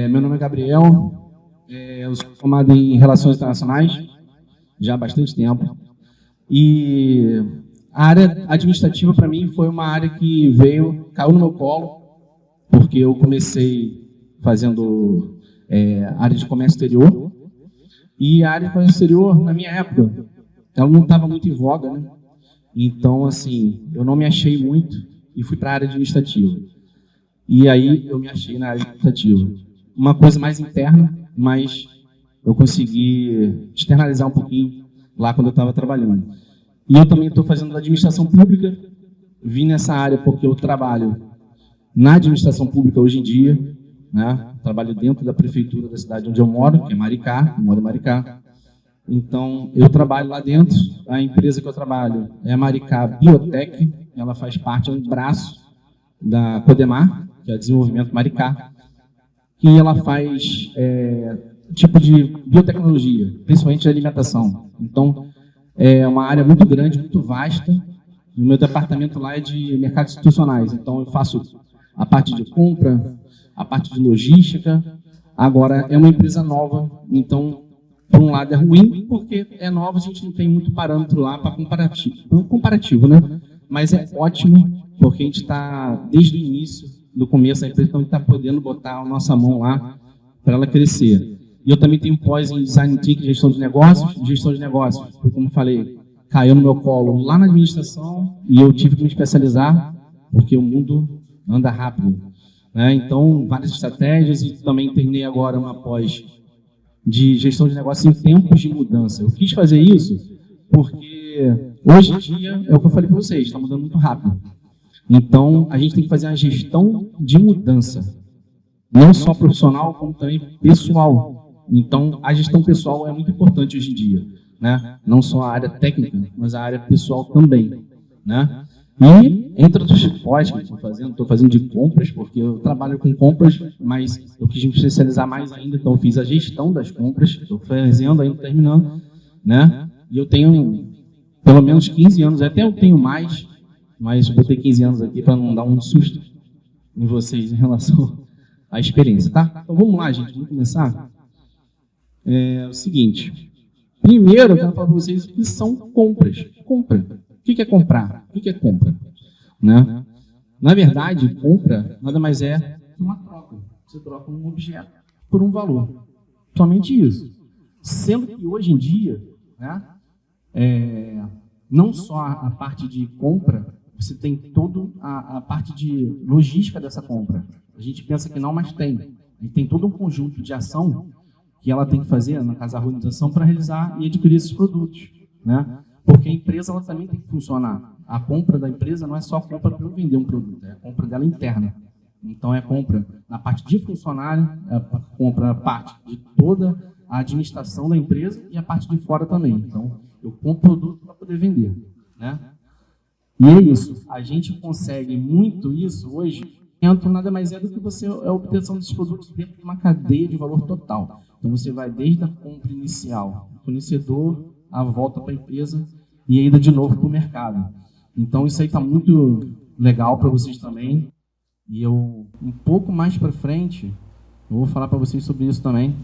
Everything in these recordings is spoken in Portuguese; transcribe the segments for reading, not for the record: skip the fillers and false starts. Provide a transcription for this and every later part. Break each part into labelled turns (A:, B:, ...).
A: Meu nome é Gabriel, eu sou formado em Relações Internacionais, já há bastante tempo. E a área administrativa, para mim, foi uma área que caiu no meu colo, porque eu comecei fazendo área de comércio exterior. E a área de comércio exterior, na minha época, ela não estava muito em voga, né? Então, assim, eu não me achei muito e fui para a área administrativa. E aí eu me achei na área administrativa. Uma coisa mais interna, mas eu consegui externalizar um pouquinho lá quando eu estava trabalhando. E eu também estou fazendo administração pública, vim nessa área porque eu trabalho na administração pública hoje em dia, né? Trabalho dentro da prefeitura da cidade onde eu moro, que é Maricá, eu moro em Maricá. Então, eu trabalho lá dentro, a empresa que eu trabalho é a Maricá Biotech, ela faz parte, é um braço da Codemar, que é o Desenvolvimento Maricá, que ela faz tipo de biotecnologia, principalmente de alimentação. Então, é uma área muito grande, muito vasta. O meu departamento lá é de mercados institucionais, então eu faço a parte de compra, a parte de logística. Agora, é uma empresa nova, então, por um lado é ruim, porque é nova, a gente não tem muito parâmetro lá para comparativo, né? Mas é ótimo, porque a gente está, desde o início, do começo da empresa, então a gente está podendo botar a nossa mão lá para ela crescer. E eu também tenho pós em Design Thinking, gestão de negócios, porque, como eu falei, caiu no meu colo lá na administração e eu tive que me especializar, porque o mundo anda rápido, né? Então, várias estratégias, e também terminei agora uma pós de gestão de negócios em tempos de mudança. Eu quis fazer isso porque hoje em dia, é o que eu falei para vocês, está mudando muito rápido. Então, a gente tem que fazer uma gestão de mudança, não só profissional, como também pessoal. Então, a gestão pessoal é muito importante hoje em dia, né? Não só a área técnica, mas a área pessoal também, né? E, entre outros pós que eu estou fazendo de compras, porque eu trabalho com compras, mas eu quis me especializar mais ainda, então eu fiz a gestão das compras, estou fazendo ainda, terminando, né? E eu tenho pelo menos 15 anos, até eu tenho mais, mas botei 15 anos aqui para não dar um susto em vocês em relação à experiência, tá? Então vamos lá, gente, vamos começar. É o seguinte, primeiro eu quero falar para vocês o que são compras. Compra. O que é comprar? O que é compra? Né? Na verdade, compra nada mais é uma troca. Você troca um objeto por um valor. Somente isso. Sendo que hoje em dia, né, não só a parte de compra, você tem toda a parte de logística dessa compra. A gente pensa que não, mas tem. E tem todo um conjunto de ação que ela tem que fazer, no caso a organização, para realizar e adquirir esses produtos, né? Porque a empresa ela também tem que funcionar. A compra da empresa não é só compra para eu vender um produto, é a compra dela interna. Então é compra na parte de funcionário, é a compra na parte de toda a administração da empresa e a parte de fora também. Então eu compro produto para poder vender, né? E é isso. A gente consegue muito isso hoje. Nada mais é do que a obtenção desses produtos dentro de uma cadeia de valor total. Então você vai desde a compra inicial, o fornecedor, a volta para a empresa e ainda de novo para o mercado. Então isso aí está muito legal para vocês também. E eu, um pouco mais para frente, eu vou falar para vocês sobre isso também,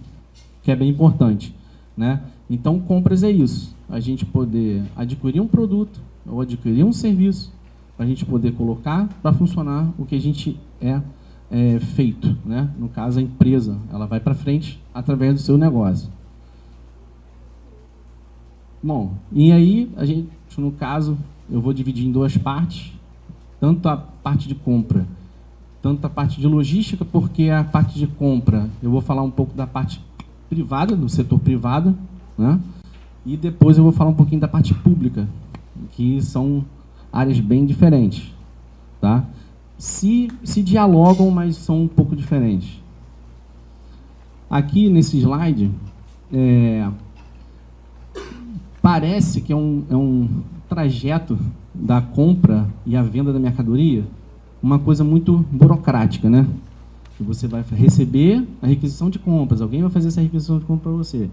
A: que é bem importante, né? Então compras é isso, a gente poder adquirir um produto ou adquirir um serviço para a gente poder colocar para funcionar o que a gente feito, né? No caso a empresa, ela vai para frente através do seu negócio. Bom, e aí, a gente, no caso, eu vou dividir em duas partes, tanto a parte de compra, tanto a parte de logística, porque a parte de compra, eu vou falar um pouco da parte privada, do setor privado, né? E depois eu vou falar um pouquinho da parte pública, que são áreas bem diferentes, tá? Se dialogam, mas são um pouco diferentes. Aqui, nesse slide, parece que é um trajeto da compra e a venda da mercadoria, uma coisa muito burocrática, né? Você vai receber a requisição de compras, alguém vai fazer essa requisição de compra para você.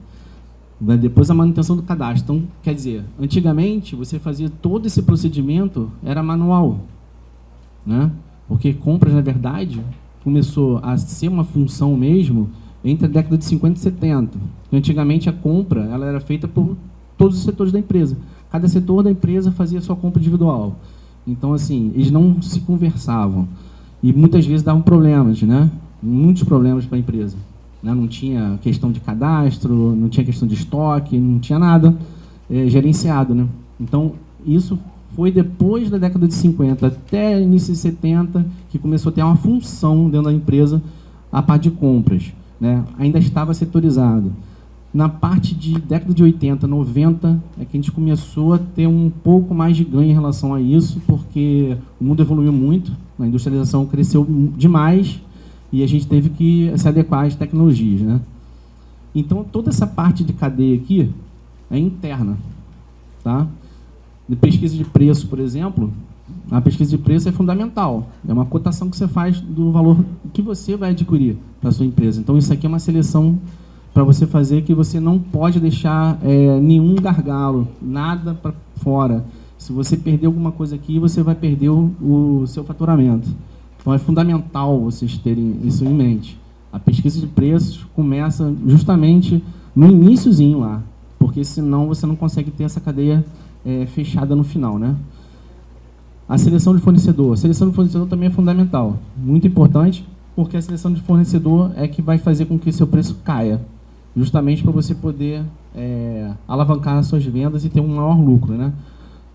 A: Depois a manutenção do cadastro. Então, quer dizer, antigamente você fazia todo esse procedimento, era manual, né? Porque compras, na verdade, começou a ser uma função mesmo entre a década de 50 e 70. Antigamente, a compra ela era feita por todos os setores da empresa. Cada setor da empresa fazia sua compra individual. Então, assim, eles não se conversavam. E muitas vezes davam problemas, né? Muitos problemas para a empresa. Né? Não tinha questão de cadastro, não tinha questão de estoque, não tinha nada gerenciado, né? Então, isso foi depois da década de 50 até início de 70 que começou a ter uma função dentro da empresa, a parte de compras, né? Ainda estava setorizado. Na parte de década de 80, 90, é que a gente começou a ter um pouco mais de ganho em relação a isso, porque o mundo evoluiu muito, a industrialização cresceu demais e a gente teve que se adequar às tecnologias, né? Então, toda essa parte de cadeia aqui é interna, tá? De pesquisa de preço, por exemplo, a pesquisa de preço é fundamental. É uma cotação que você faz do valor que você vai adquirir para a sua empresa. Então, isso aqui é uma seleção para você fazer que você não pode deixar nenhum gargalo, nada para fora. Se você perder alguma coisa aqui, você vai perder o seu faturamento. Então, é fundamental vocês terem isso em mente. A pesquisa de preços começa justamente no iniciozinho lá, porque senão você não consegue ter essa cadeia fechada no final, né? A seleção de fornecedor. A seleção de fornecedor também é fundamental, muito importante, porque a seleção de fornecedor é que vai fazer com que seu preço caia, justamente para você poder alavancar as suas vendas e ter um maior lucro, né?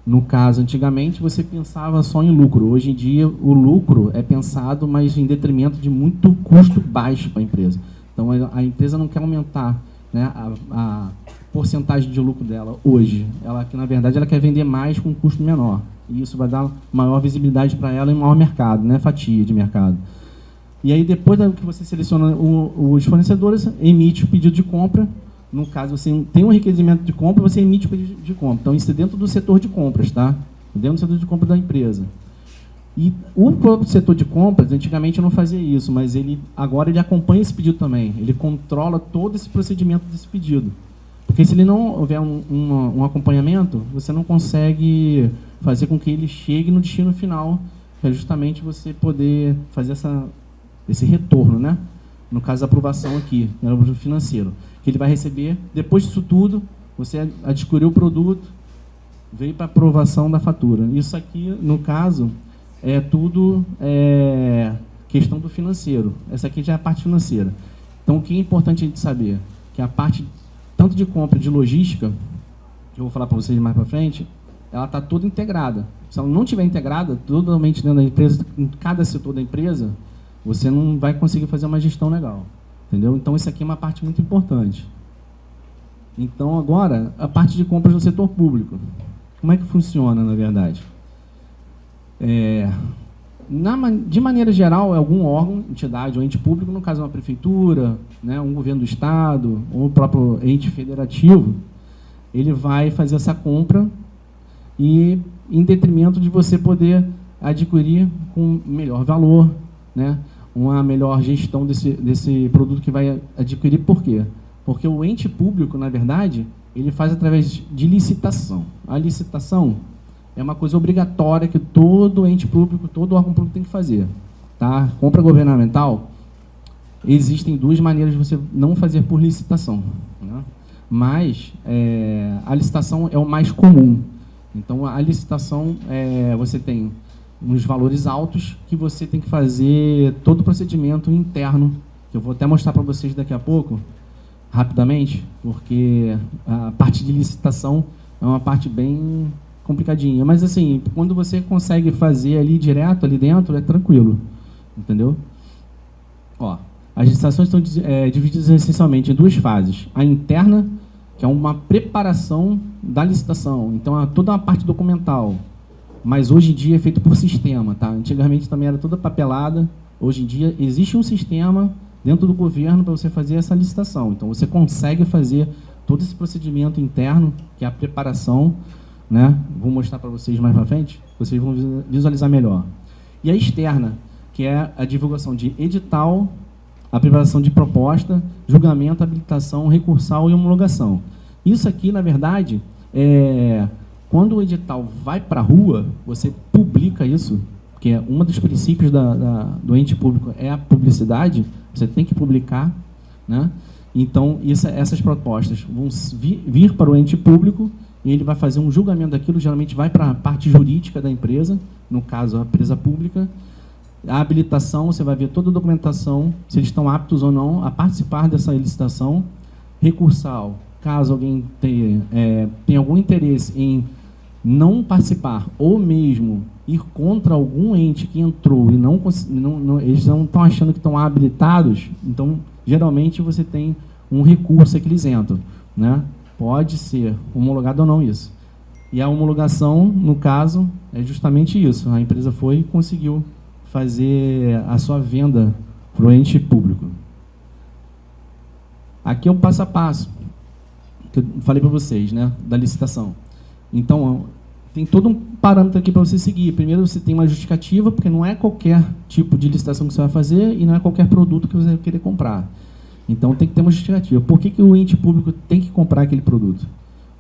A: No caso, antigamente você pensava só em lucro. Hoje em dia, o lucro é pensado, mas em detrimento de muito custo baixo para a empresa. Então, a empresa não quer aumentar, né, a porcentagem de lucro dela hoje. Ela, que na verdade, ela quer vender mais com um custo menor. E isso vai dar maior visibilidade para ela e maior mercado, né, fatia de mercado. E aí, depois que você seleciona os fornecedores, emite o pedido de compra. No caso, você tem um requerimento de compra, você emite o pedido de compra. Então, isso é dentro do setor de compras, tá? Dentro do setor de compra da empresa. E o próprio setor de compras, antigamente não fazia isso, mas agora ele acompanha esse pedido também. Ele controla todo esse procedimento desse pedido. Porque se ele não houver um acompanhamento, você não consegue fazer com que ele chegue no destino final, que é justamente você poder fazer esse retorno, né? No caso da aprovação aqui, no financeiro, que ele vai receber, depois disso tudo, você adquiriu o produto, veio para aprovação da fatura. Isso aqui, no caso, é tudo questão do financeiro. Essa aqui já é a parte financeira. Então, o que é importante a gente saber? Que a parte tanto de compra de logística, que eu vou falar para vocês mais para frente, ela está toda integrada. Se ela não estiver integrada, totalmente dentro da empresa, em cada setor da empresa, você não vai conseguir fazer uma gestão legal. Entendeu? Então, isso aqui é uma parte muito importante. Então, agora, a parte de compras no setor público. Como é que funciona, na verdade? De maneira geral, é algum órgão, entidade ou ente público, no caso uma prefeitura, né, um governo do estado, ou o próprio ente federativo, ele vai fazer essa compra e em detrimento de você poder adquirir com melhor valor, né, uma melhor gestão desse produto que vai adquirir. Por quê? Porque o ente público, na verdade, ele faz através de licitação. A licitação é uma coisa obrigatória que todo ente público, todo órgão público tem que fazer. Tá? Compra governamental, existem duas maneiras de você não fazer por licitação, né? Mas a licitação é o mais comum. Então, a licitação, você tem uns valores altos que você tem que fazer todo o procedimento interno, que eu vou até mostrar para vocês daqui a pouco, rapidamente, porque a parte de licitação é uma parte bem complicadinha. Mas, assim, quando você consegue fazer ali direto, ali dentro, é tranquilo. Entendeu? Ó, as licitações estão divididas essencialmente em duas fases. A interna, que é uma preparação da licitação. Então, é toda uma parte documental. Mas hoje em dia é feito por sistema, tá? Antigamente também era toda papelada. Hoje em dia existe um sistema dentro do governo para você fazer essa licitação. Então, você consegue fazer todo esse procedimento interno, que é a preparação, né? Vou mostrar para vocês mais para frente, vocês vão visualizar melhor. E a externa, que é a divulgação de edital, a preparação de proposta, julgamento, habilitação, recursal e homologação. Isso aqui, na verdade, quando o edital vai para a rua, você publica isso, porque um dos princípios do ente público é a publicidade, você tem que publicar, né? Então, essas propostas vão vir para o ente público e ele vai fazer um julgamento daquilo, geralmente vai para a parte jurídica da empresa, no caso, a empresa pública. A habilitação, você vai ver toda a documentação, se eles estão aptos ou não a participar dessa licitação. Recursal, caso alguém tenha algum interesse em não participar, ou mesmo ir contra algum ente que entrou e eles não estão achando que estão habilitados, então, geralmente, você tem um recurso que eles entram, né? Pode ser homologado ou não isso. E a homologação, no caso, é justamente isso. A empresa foi e conseguiu fazer a sua venda para o ente público. Aqui é o passo a passo que eu falei para vocês, né, da licitação. Então, tem todo um parâmetro aqui para você seguir. Primeiro, você tem uma justificativa, porque não é qualquer tipo de licitação que você vai fazer e não é qualquer produto que você vai querer comprar. Então, tem que ter uma justificativa. Por que o ente público tem que comprar aquele produto,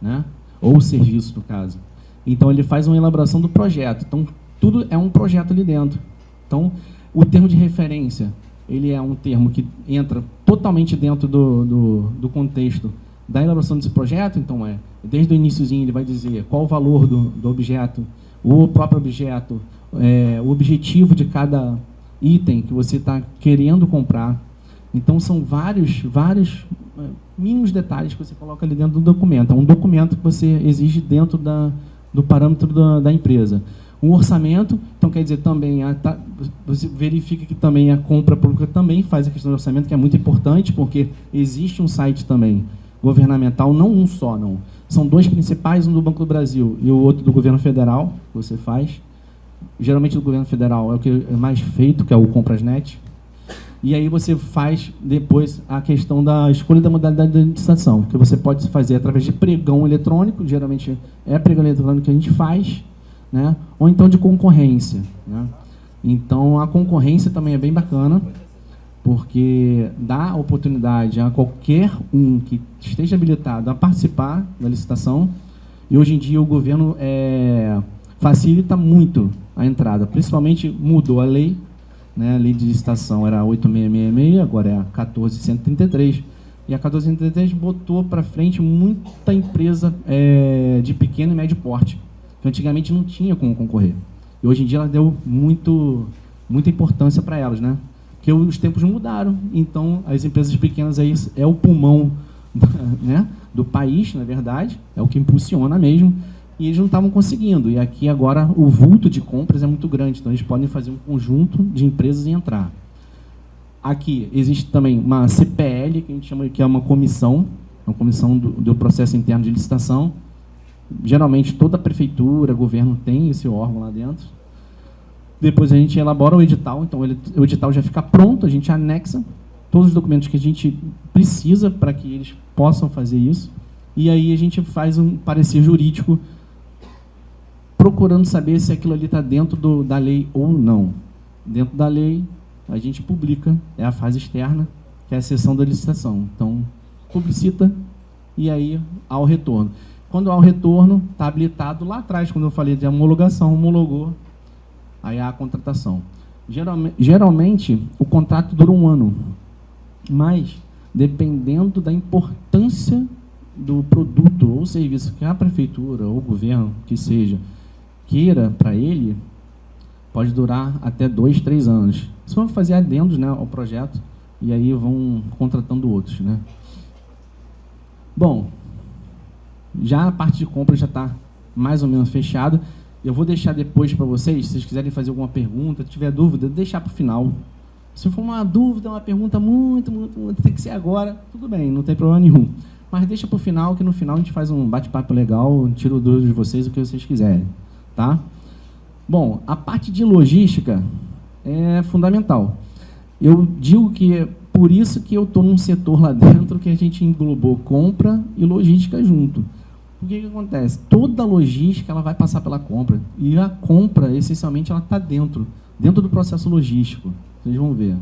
A: né? Ou serviço, no caso. Então, ele faz uma elaboração do projeto. Então, tudo é um projeto ali dentro. Então, o termo de referência, ele é um termo que entra totalmente dentro do contexto da elaboração desse projeto. Então, desde o iniciozinho, ele vai dizer qual o valor do objeto, o próprio objeto, o objetivo de cada item que você está querendo comprar. Então, são vários mínimos detalhes que você coloca ali dentro do documento. É um documento que você exige dentro do parâmetro da empresa. Um orçamento, então quer dizer também, você verifica que também a compra pública também faz a questão do orçamento, que é muito importante, porque existe um site também governamental, não um só, não. São dois principais, um do Banco do Brasil e o outro do governo federal, que você faz. Geralmente do governo federal é o que é mais feito, que é o Comprasnet. E aí você faz depois a questão da escolha da modalidade de licitação, que você pode fazer através de pregão eletrônico, geralmente é pregão eletrônico que a gente faz, né? Ou então de concorrência, né? Então, a concorrência também é bem bacana, porque dá oportunidade a qualquer um que esteja habilitado a participar da licitação, e hoje em dia o governo facilita muito a entrada, principalmente mudou a lei, né? A lei de licitação era 8666, agora é a 14133, e a 14133 botou para frente muita empresa de pequeno e médio porte, que antigamente não tinha como concorrer. E hoje em dia ela deu muita importância para elas, né? Porque os tempos mudaram, então as empresas pequenas aí é o pulmão, né, do país, na verdade, é o que impulsiona mesmo, e eles não estavam conseguindo. E aqui agora o vulto de compras é muito grande, então eles podem fazer um conjunto de empresas e entrar. Aqui existe também uma CPL, que a gente chama que é uma comissão do processo interno de licitação. Geralmente toda a prefeitura, governo tem esse órgão lá dentro. Depois a gente elabora o edital, então o edital já fica pronto, a gente anexa todos os documentos que a gente precisa para que eles possam fazer isso, e aí a gente faz um parecer jurídico procurando saber se aquilo ali está dentro da lei ou não. Dentro da lei, a gente publica, é a fase externa, que é a seção da licitação. Então, publicita e aí há o retorno. Quando há o retorno, está habilitado lá atrás, quando eu falei de homologação, homologou, aí há a contratação. Geralmente, o contrato dura 1 ano, mas, dependendo da importância do produto ou serviço que a prefeitura ou o governo, que seja, queira para ele, pode durar até 2, 3 anos. Você vai fazer adendos, né, ao projeto, e aí vão contratando outros, né? Bom, já a parte de compra já está mais ou menos fechada. Eu vou deixar depois para vocês, se vocês quiserem fazer alguma pergunta, se tiver dúvida, deixar para o final. Se for uma dúvida, uma pergunta muito, tem que ser agora, tudo bem, não tem problema nenhum. Mas deixa para o final, que no final a gente faz um bate-papo legal, tiro dúvidas de vocês, o que vocês quiserem, tá? Bom, a parte de logística é fundamental. Eu digo que é por isso que eu estou num setor lá dentro que a gente englobou compra e logística junto. O que acontece? Toda a logística ela vai passar pela compra. E a compra, essencialmente, ela está dentro do processo logístico. Vocês vão ver.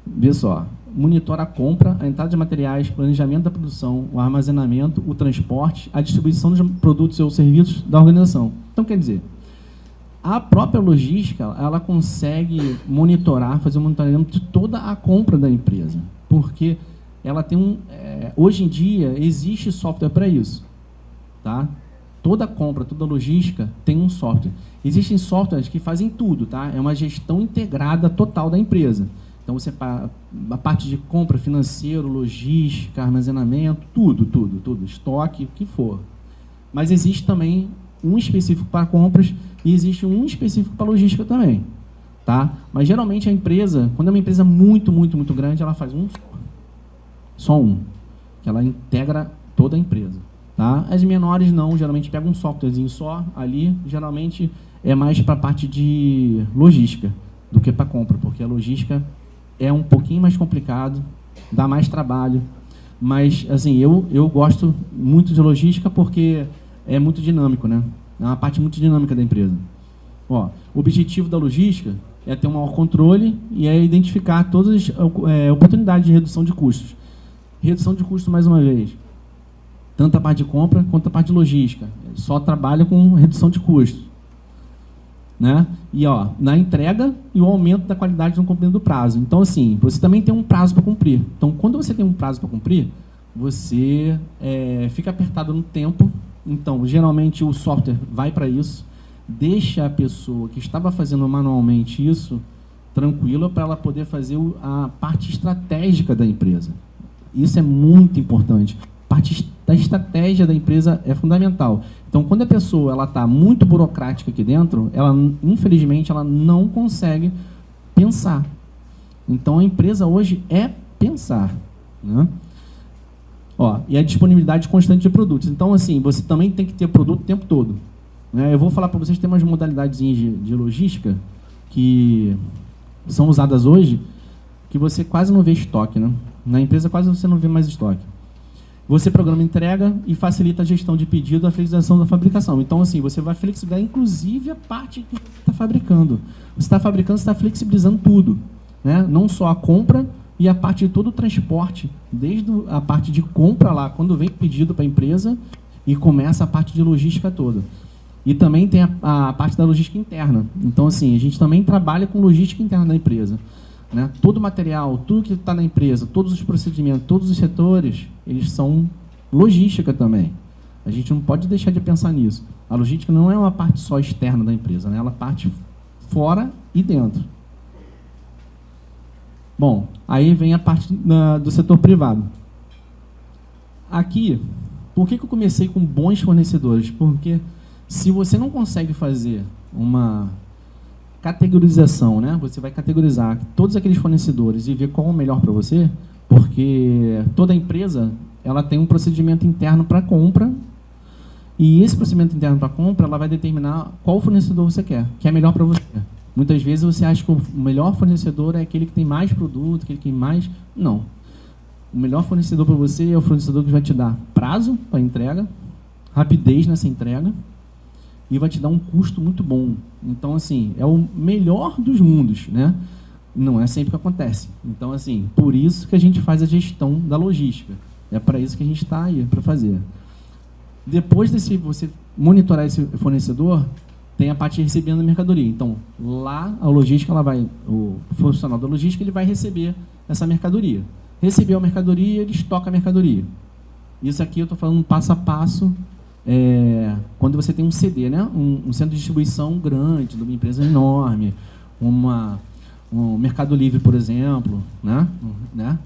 A: Vê só. Monitora a compra, a entrada de materiais, planejamento da produção, o armazenamento, o transporte, a distribuição dos produtos ou serviços da organização. Então, quer dizer, A própria logística, ela consegue monitorar, fazer um monitoramento de toda a compra da empresa, porque ela tem hoje em dia existe software para isso, tá? Toda compra, toda logística tem um software. Existem softwares que fazem tudo, tá? É uma gestão integrada total da empresa. Então você a parte de compra, financeiro, logística, armazenamento, tudo, estoque, o que for. Mas existe também um específico para compras e existe um específico para logística também, tá? Mas geralmente a empresa, quando é uma empresa muito grande, ela faz só um, que ela integra toda a empresa, tá? As menores não, geralmente pega um softwarezinho só ali, geralmente é mais para a parte de logística do que para compra, porque a logística é um pouquinho mais complicado, dá mais trabalho, mas assim, eu gosto muito de logística porque é muito dinâmico, né? É uma parte muito dinâmica da empresa. Ó, o objetivo da logística é ter um maior controle e é identificar todas as oportunidades de redução de custos. Redução de custo, mais uma vez, tanto a parte de compra quanto a parte de logística. Só trabalha com redução de custos, né? E ó, na entrega e o aumento da qualidade no cumprimento do prazo. Então, assim, você também tem um prazo para cumprir. Então, quando você tem um prazo para cumprir, você fica apertado no tempo. Então, geralmente, o software vai para isso, deixa a pessoa que estava fazendo manualmente isso tranquila para ela poder fazer a parte estratégica da empresa. Isso é muito importante. A parte da estratégia da empresa é fundamental. Então, quando a pessoa está muito burocrática aqui dentro, ela, infelizmente, ela não consegue pensar. Então, a empresa hoje é pensar, né? Ó, e a disponibilidade constante de produtos. Então, assim, você também tem que ter produto o tempo todo, né? Eu vou falar para vocês, tem umas modalidades de logística que são usadas hoje, que você quase não vê estoque, né? Na empresa quase você não vê mais estoque. Você programa entrega e facilita a gestão de pedido e a flexibilização da fabricação. Então, assim, você vai flexibilizar, inclusive, a parte que você está fabricando. Você está fabricando, você está flexibilizando tudo, né? Não só a compra e a parte de todo o transporte, desde a parte de compra lá, quando vem pedido para a empresa, e começa a parte de logística toda. E também tem a parte da logística interna. Então, assim, a gente também trabalha com logística interna da empresa, né? Todo o material, tudo que está na empresa, todos os procedimentos, todos os setores, eles são logística também. A gente não pode deixar de pensar nisso. A logística não é uma parte só externa da empresa, né? Ela parte fora e dentro. Bom, aí vem a parte do setor privado. Aqui, por que eu comecei com bons fornecedores? Porque se você não consegue fazer uma categorização, né? Você vai categorizar todos aqueles fornecedores e ver qual é o melhor para você, porque toda empresa ela tem um procedimento interno para compra, e esse procedimento interno para compra ela vai determinar qual fornecedor você quer, que é melhor para você. Muitas vezes você acha que o melhor fornecedor é aquele que tem mais produto, aquele que tem mais... Não. O melhor fornecedor para você é o fornecedor que vai te dar prazo para entrega, rapidez nessa entrega, e vai te dar um custo muito bom. Então, assim, é o melhor dos mundos, né? Não é sempre que acontece. Então, assim, por isso que a gente faz a gestão da logística. É para isso que a gente está aí, para fazer. Depois de você monitorar esse fornecedor, tem a parte de recebendo a mercadoria. Então, lá a logística, o profissional da logística, ele vai receber essa mercadoria. Recebeu a mercadoria, ele estoca a mercadoria. Isso aqui eu estou falando passo a passo, quando você tem um CD, né? Um centro de distribuição grande, de uma empresa enorme, um Mercado Livre, por exemplo, né?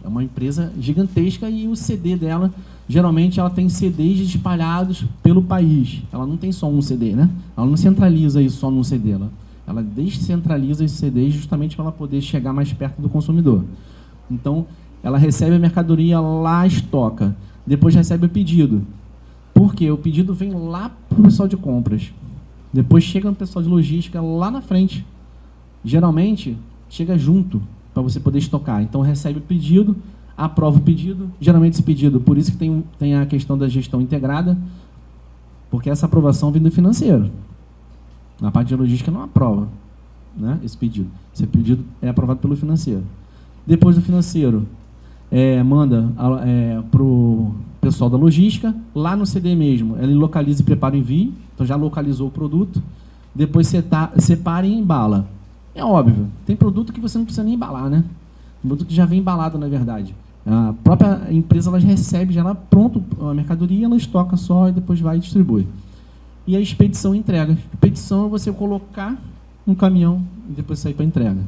A: É uma empresa gigantesca e o CD dela, geralmente, ela tem CDs espalhados pelo país. Ela não tem só um CD, né? Ela não centraliza isso só num CD. Ela descentraliza esses CDs justamente para ela poder chegar mais perto do consumidor. Então, ela recebe a mercadoria lá, estoca. Depois recebe o pedido. Por quê? O pedido vem lá para o pessoal de compras. Depois chega no pessoal de logística lá na frente. Geralmente, chega junto para você poder estocar. Então, recebe o pedido, aprova o pedido. Geralmente, esse pedido, por isso que tem a questão da gestão integrada, porque essa aprovação vem do financeiro. Na parte de logística não aprova, né, esse pedido. Esse pedido é aprovado pelo financeiro. Depois do financeiro, manda para o pessoal da logística, lá no CD mesmo, ele localiza e prepara o envio, então já localizou o produto, depois separa e embala. É óbvio, tem produto que você não precisa nem embalar, né? Um produto que já vem embalado, na verdade. A própria empresa ela recebe já lá pronto a mercadoria, ela estoca só e depois vai e distribui. E a expedição e entrega. Expedição é você colocar no caminhão e depois sair para entrega.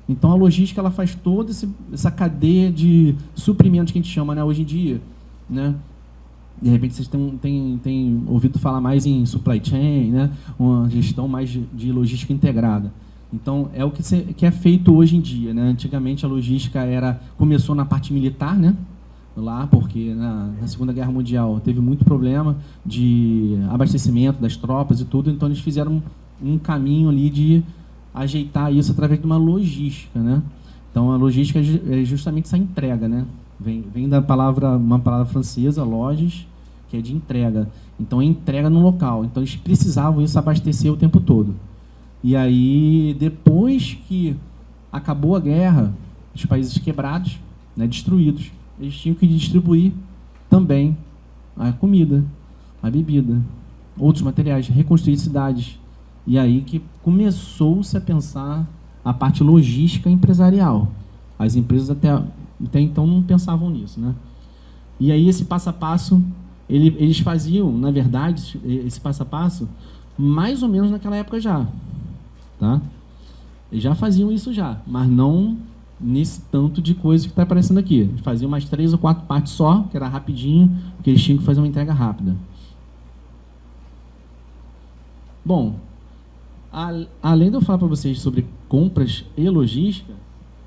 A: Então a logística ela faz toda essa cadeia de suprimentos que a gente chama, né, hoje em dia, né? De repente vocês têm ouvido falar mais em supply chain, né? Uma gestão mais de logística integrada. Então é o que é feito hoje em dia, né? Antigamente a logística começou na parte militar, né? Lá, porque na Segunda Guerra Mundial teve muito problema de abastecimento das tropas e tudo, então eles fizeram um caminho ali de ajeitar isso através de uma logística, né? Então a logística é justamente essa entrega, né? Vem da uma palavra francesa, logis, que é de entrega. Então é entrega no local. Então eles precisavam isso abastecer o tempo todo. E aí, depois que acabou a guerra, os países quebrados, né, destruídos, eles tinham que distribuir também a comida, a bebida, outros materiais, reconstruir cidades. E aí que começou-se a pensar a parte logística empresarial. As empresas até então não pensavam nisso, né? E aí esse passo a passo, eles faziam, na verdade, esse passo a passo, mais ou menos naquela época já. Tá? Eles já faziam isso já, mas não nesse tanto de coisa que está aparecendo aqui. Eles faziam umas 3 ou 4 partes só, que era rapidinho, porque eles tinham que fazer uma entrega rápida. Bom, além de eu falar para vocês sobre compras e logística,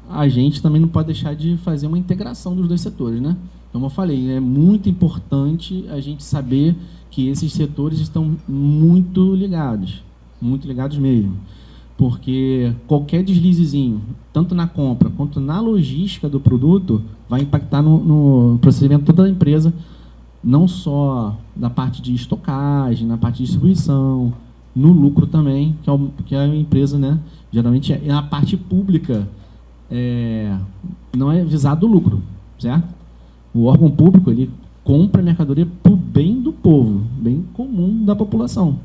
A: a gente também não pode deixar de fazer uma integração dos dois setores, né? Como eu falei, é muito importante a gente saber que esses setores estão muito ligados mesmo. Porque qualquer deslizezinho, tanto na compra quanto na logística do produto, vai impactar no procedimento toda da empresa, não só na parte de estocagem, na parte de distribuição, no lucro também, que a empresa, né, geralmente a parte pública não é visado o lucro, certo? O órgão público ele compra a mercadoria para o bem do povo, bem comum da população.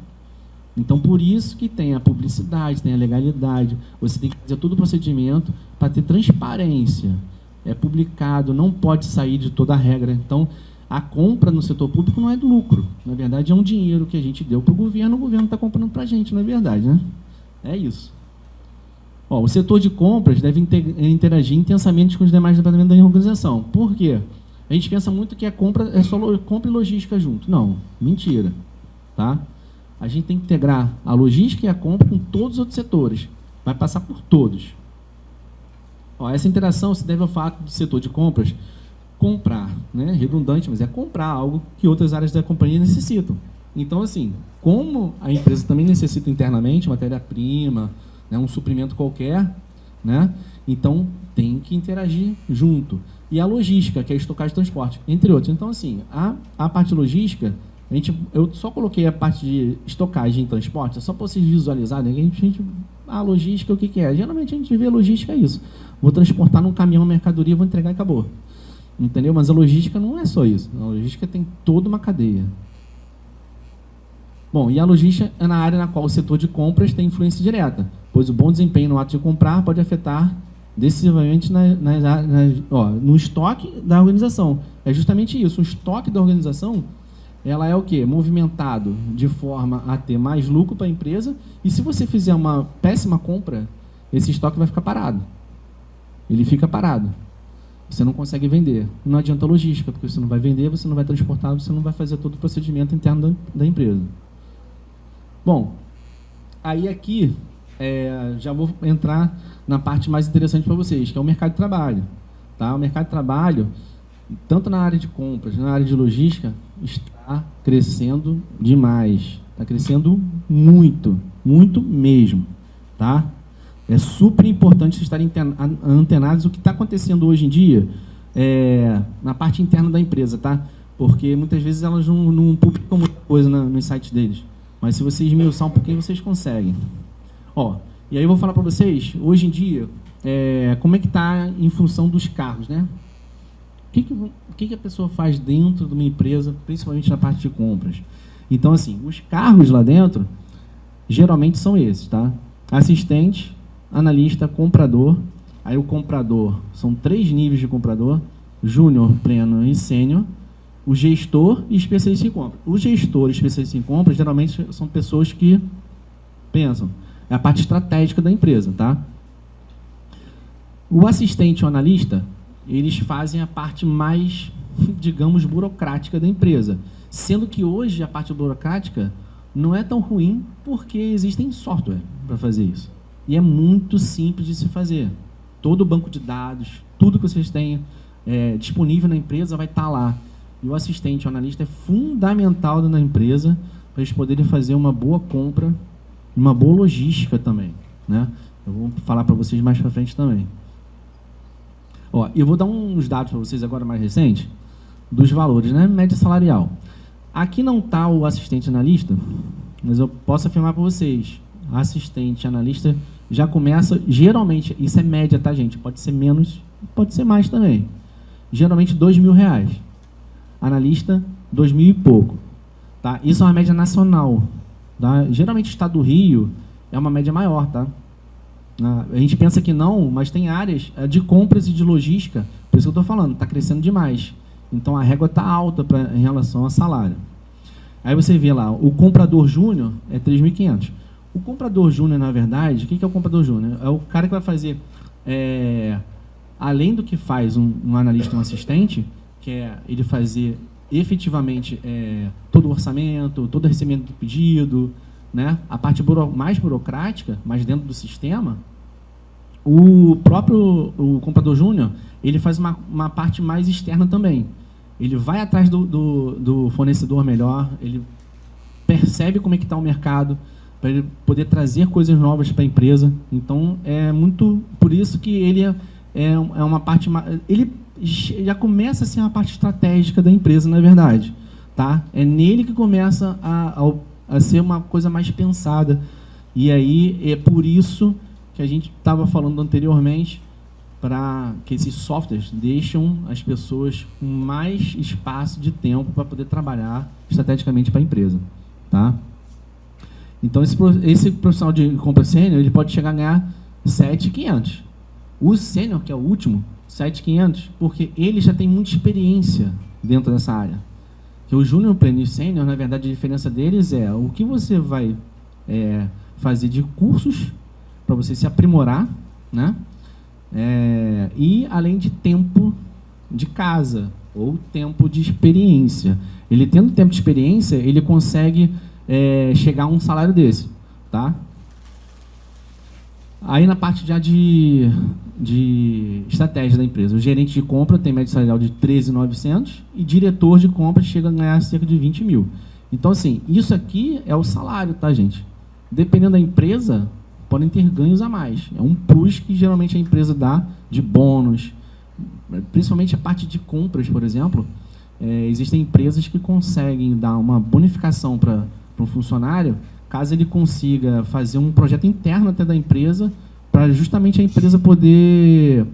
A: Então, por isso que tem a publicidade, tem a legalidade, você tem que fazer todo o procedimento para ter transparência. É publicado, não pode sair de toda a regra. Então, a compra no setor público não é do lucro. Na verdade, é um dinheiro que a gente deu para o governo está comprando para a gente, na verdade, né? É isso. Ó, o setor de compras deve interagir intensamente com os demais departamentos da organização. Por quê? A gente pensa muito que a compra é só compra e logística junto. Não, mentira. Tá? A gente tem que integrar a logística e a compra com todos os outros setores. Vai passar por todos. Ó, essa interação se deve ao fato do setor de compras comprar, né? Redundante, mas é comprar algo que outras áreas da companhia necessitam. Então, assim, como a empresa também necessita internamente matéria-prima, né, um suprimento qualquer, né? Então, tem que interagir junto. E a logística, que é a estocagem e transporte, entre outros. Então, assim, a parte logística, eu só coloquei a parte de estocagem e transporte, só para vocês visualizarem. A logística, o que é? Geralmente a gente vê a logística é isso. Vou transportar num caminhão mercadoria, vou entregar e acabou. Entendeu? Mas a logística não é só isso. A logística tem toda uma cadeia. Bom, e a logística é na área na qual o setor de compras tem influência direta, pois o bom desempenho no ato de comprar pode afetar decisivamente no estoque da organização. É justamente isso. O estoque da organização, ela é o quê? Movimentado de forma a ter mais lucro para a empresa, e se você fizer uma péssima compra, esse estoque vai ficar parado. Ele fica parado. Você não consegue vender. Não adianta a logística, porque você não vai vender, você não vai transportar, você não vai fazer todo o procedimento interno da empresa. Bom, aí aqui já vou entrar na parte mais interessante para vocês, que é o mercado de trabalho. Tá? O mercado de trabalho, tanto na área de compras, na área de logística, está crescendo demais. Está crescendo muito, muito mesmo. Tá? É super importante vocês estarem antenados o que está acontecendo hoje em dia na parte interna da empresa, tá? Porque muitas vezes elas não publicam muita coisa nos sites deles. Mas se vocês esmiuçar um pouquinho, vocês conseguem. Ó, e aí eu vou falar para vocês, hoje em dia, como é que está em função dos carros, né? O que a pessoa faz dentro de uma empresa, principalmente na parte de compras? Então, assim, os carros lá dentro, geralmente são esses, tá? Assistente, analista, comprador. Aí o comprador, são 3 níveis de comprador: júnior, pleno e sênior. O gestor e especialista em compras. O gestor e especialista em compras, geralmente, são pessoas que pensam. É a parte estratégica da empresa, tá? O assistente e o analista, eles fazem a parte mais, digamos, burocrática da empresa. Sendo que hoje a parte burocrática não é tão ruim porque existem software para fazer isso. E é muito simples de se fazer. Todo o banco de dados, tudo que vocês têm disponível na empresa vai estar lá. E o assistente, o analista, é fundamental na empresa para eles poderem fazer uma boa compra, uma boa logística também, né? Eu vou falar para vocês mais para frente também. Ó, eu vou dar uns dados para vocês agora mais recentes dos valores, né? Média salarial. Aqui não está o assistente analista, mas eu posso afirmar para vocês, assistente analista já começa, geralmente, isso é média, tá, gente? Pode ser menos, pode ser mais também. Geralmente R$2.000. Analista, 2.000 e pouco. Tá? Isso é uma média nacional. Tá? Geralmente o estado do Rio é uma média maior. Tá? A gente pensa que não, mas tem áreas de compras e de logística, por isso que eu estou falando, está crescendo demais. Então a régua está alta em relação ao salário. Aí você vê lá, o comprador júnior é 3.500. O comprador júnior, na verdade, o que é o comprador júnior? É o cara que vai fazer, além do que faz um analista e um assistente, que é ele fazer efetivamente todo o orçamento, todo o recebimento do pedido, né? A parte mais burocrática, mas dentro do sistema, o comprador júnior, ele faz uma parte mais externa também. Ele vai atrás do fornecedor melhor, ele percebe como é que está o mercado, para ele poder trazer coisas novas para a empresa. Então, é muito por isso que ele é uma parte... Ele já começa a ser uma parte estratégica da empresa, na verdade. Tá? É nele que começa a ser uma coisa mais pensada. E aí, é por isso que a gente estava falando anteriormente, para que esses softwares deixam as pessoas com mais espaço de tempo para poder trabalhar estrategicamente para a empresa. Tá? Então, esse profissional de compra sênior, ele pode chegar a ganhar 7.500. O sênior, que é o último, 7.500, porque ele já tem muita experiência dentro dessa área. Que o júnior, pleno e sênior, na verdade, a diferença deles é o que você vai fazer de cursos para você se aprimorar, né? E além de tempo de casa ou tempo de experiência. Ele tendo tempo de experiência, ele consegue chegar a um salário desse, tá? Aí na parte já de estratégia da empresa, o gerente de compra tem média salarial de 13.900 e diretor de compra chega a ganhar cerca de 20.000. Então, assim, isso aqui é o salário, tá, gente? Dependendo da empresa, podem ter ganhos a mais. É um plus que geralmente a empresa dá de bônus, principalmente a parte de compras, por exemplo. Existem empresas que conseguem dar uma bonificação para um funcionário, caso ele consiga fazer um projeto interno até da empresa, para justamente a empresa poder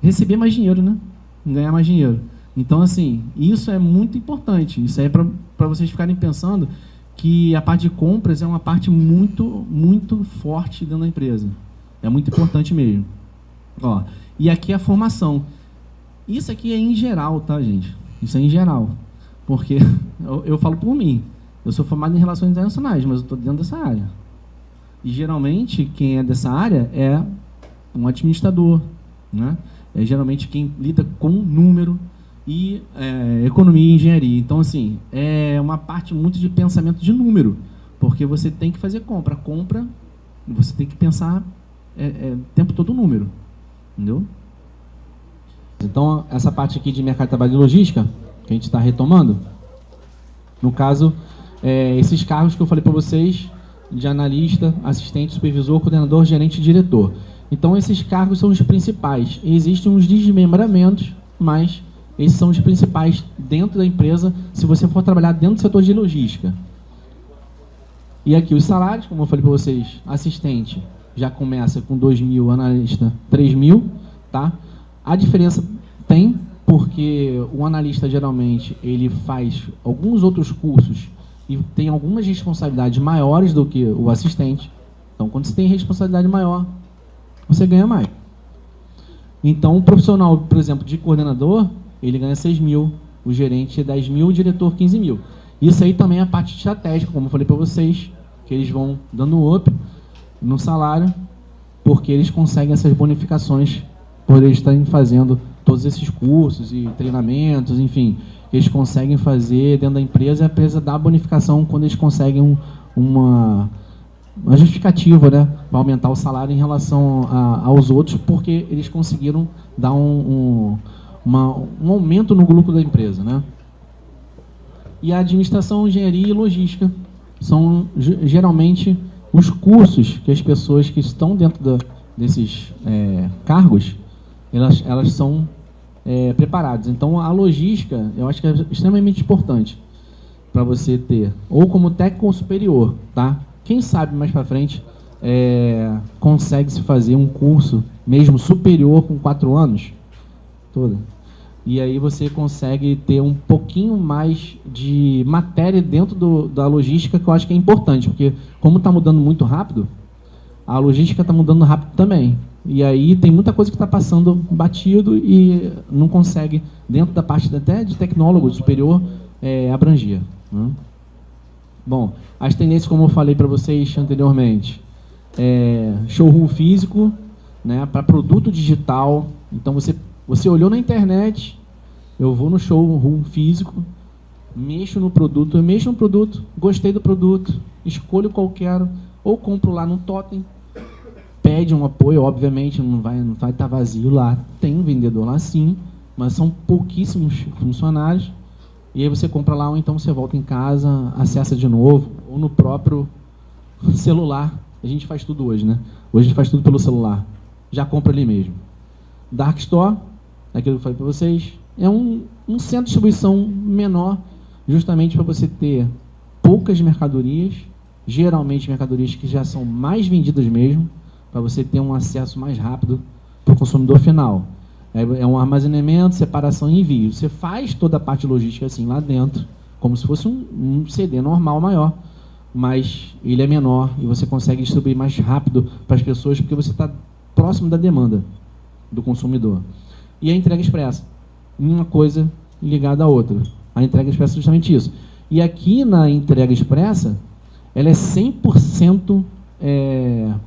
A: receber mais dinheiro, né? Ganhar mais dinheiro. Então, assim, isso é muito importante. Isso aí é para vocês ficarem pensando que a parte de compras é uma parte muito, muito forte dentro da empresa. É muito importante mesmo. Ó, e aqui a formação. Isso aqui é em geral, tá, gente? Isso é em geral. Porque eu falo por mim. Eu sou formado em Relações Internacionais, mas eu estou dentro dessa área. E, geralmente, quem é dessa área é um administrador, né? É geralmente quem lida com número e economia e engenharia. Então, assim, é uma parte muito de pensamento de número, porque você tem que fazer compra. A compra, você tem que pensar o tempo todo o número, entendeu? Então, essa parte aqui de mercado de trabalho e logística, que a gente está retomando, no caso, esses cargos que eu falei para vocês, de analista, assistente, supervisor, coordenador, gerente e diretor. Então, esses cargos são os principais. Existem uns desmembramentos, mas esses são os principais dentro da empresa, se você for trabalhar dentro do setor de logística. E aqui os salários, como eu falei para vocês, assistente já começa com 2.000, analista 3.000, tá? A diferença tem, porque o analista geralmente ele faz alguns outros cursos e tem algumas responsabilidades maiores do que o assistente. Então, quando você tem responsabilidade maior, você ganha mais. Então, o profissional, por exemplo, de coordenador, ele ganha 6 mil, o gerente 10 mil, o diretor 15 mil. Isso aí também é a parte estratégica, como eu falei para vocês, que eles vão dando up no salário, porque eles conseguem essas bonificações por eles estarem fazendo todos esses cursos e treinamentos, enfim, eles conseguem fazer dentro da empresa, e a empresa dá bonificação quando eles conseguem uma justificativa, né, para aumentar o salário em relação aos outros, porque eles conseguiram dar um aumento no lucro da empresa, né? E a administração, engenharia e logística são geralmente os cursos que as pessoas que estão dentro desses cargos, elas são preparadas. Então, a logística, eu acho que é extremamente importante para você ter, ou como técnico superior, tá? Quem sabe mais para frente consegue se fazer um curso mesmo superior com 4 anos, toda. E aí você consegue ter um pouquinho mais de matéria dentro da logística, que eu acho que é importante, porque como está mudando muito rápido, a logística está mudando rápido também. E aí tem muita coisa que está passando batido e não consegue, dentro da parte até de tecnólogo superior, abranger, né? Bom, as tendências, como eu falei para vocês anteriormente, showroom físico, né, para produto digital. Então, você olhou na internet, eu vou no showroom físico, mexo no produto, gostei do produto, escolho qual quero, ou compro lá no Totem, pede um apoio, obviamente, não vai estar vazio lá, tem um vendedor lá sim, mas são pouquíssimos funcionários, e aí você compra lá, ou então você volta em casa, acessa de novo, ou no próprio celular. A gente faz tudo hoje, né? Hoje a gente faz tudo pelo celular, já compra ali mesmo. Dark Store, aquilo que eu falei para vocês, é um centro de distribuição menor, justamente para você ter poucas mercadorias, geralmente mercadorias que já são mais vendidas mesmo, para você ter um acesso mais rápido para o consumidor final. É um armazenamento, separação e envio. Você faz toda a parte logística assim lá dentro, como se fosse um CD normal maior, mas ele é menor e você consegue distribuir mais rápido para as pessoas, porque você está próximo da demanda do consumidor. E a entrega expressa, uma coisa ligada à outra. A entrega expressa é justamente isso. E aqui na entrega expressa, ela é 100%